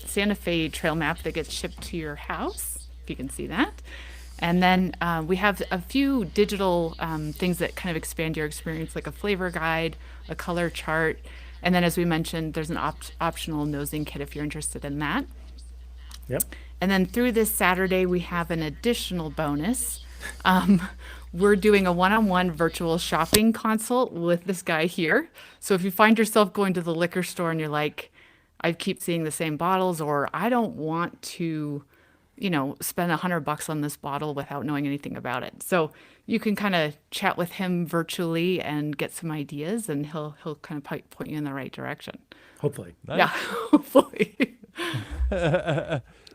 Speaker 3: Santa Fe trail map that gets shipped to your house, if you can see that. And then we have a few digital things that kind of expand your experience, like a flavor guide, a color chart. And then, as we mentioned, there's an optional nosing kit if you're interested in that.
Speaker 2: Yep.
Speaker 3: And then through this Saturday, we have an additional bonus. We're doing a one-on-one virtual shopping consult with this guy here. So if you find yourself going to the liquor store and you're like, I keep seeing the same bottles, or I don't want to, spend $100 on this bottle without knowing anything about it. So you can kind of chat with him virtually and get some ideas, and he'll kind of point you in the right direction.
Speaker 2: Hopefully.
Speaker 1: Nice.
Speaker 3: Yeah, hopefully.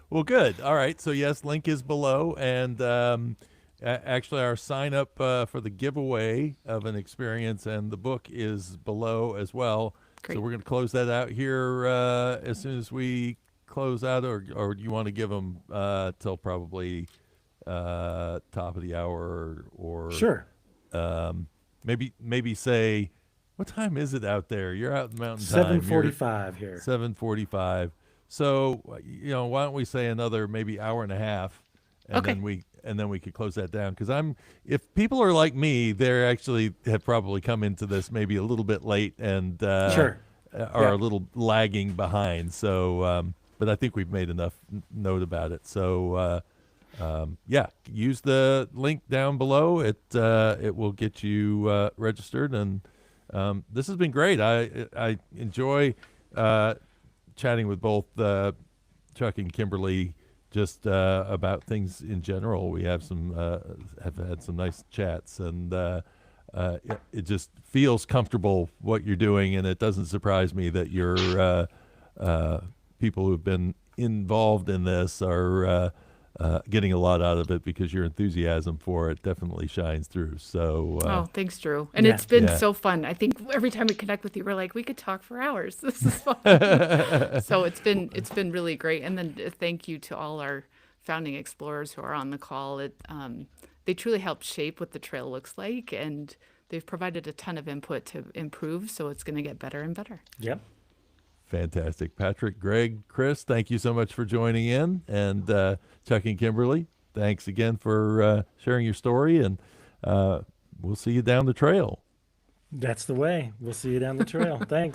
Speaker 1: Well, good. All right. So yes, link is below, and actually, our sign up for the giveaway of an experience and the book is below as well.
Speaker 3: Great.
Speaker 1: So we're going to close that out here as soon as we close out, or do you want to give them till probably top of the hour, or
Speaker 2: Sure.
Speaker 1: maybe say, what time is it out there? You're out in Mountain Time.
Speaker 2: 7:45 here.
Speaker 1: 7:45. So why don't we say another maybe hour and a half, and
Speaker 3: Okay.
Speaker 1: then we could close that down, because if people are like me, they're actually have probably come into this maybe a little bit late and
Speaker 2: Sure.
Speaker 1: are
Speaker 2: Yeah.
Speaker 1: a little lagging behind. So, but I think we've made enough note about it. So, yeah, use the link down below. It will get you registered, and this has been great. I enjoy chatting with both Chuck and Kimberly just about things in general. We have had some nice chats, and it just feels comfortable what you're doing, and it doesn't surprise me that you're people who've been involved in this are getting a lot out of it, because your enthusiasm for it definitely shines through. So
Speaker 3: Oh, thanks, Drew. And
Speaker 2: Yeah.
Speaker 3: it's been
Speaker 1: Yeah.
Speaker 3: so fun. I think every time we connect with you, we're like, we could talk for hours. This is fun. So it's been really great. And then thank you to all our founding explorers who are on the call. They truly helped shape what the trail looks like, and they've provided a ton of input to improve. So it's going to get better and better.
Speaker 2: Yep.
Speaker 1: fantastic. Patrick, Greg, Chris, thank you so much for joining in, and Chuck and Kimberly, thanks again for sharing your story, and we'll see you down the trail.
Speaker 2: That's the way. We'll see you down the trail. Thanks.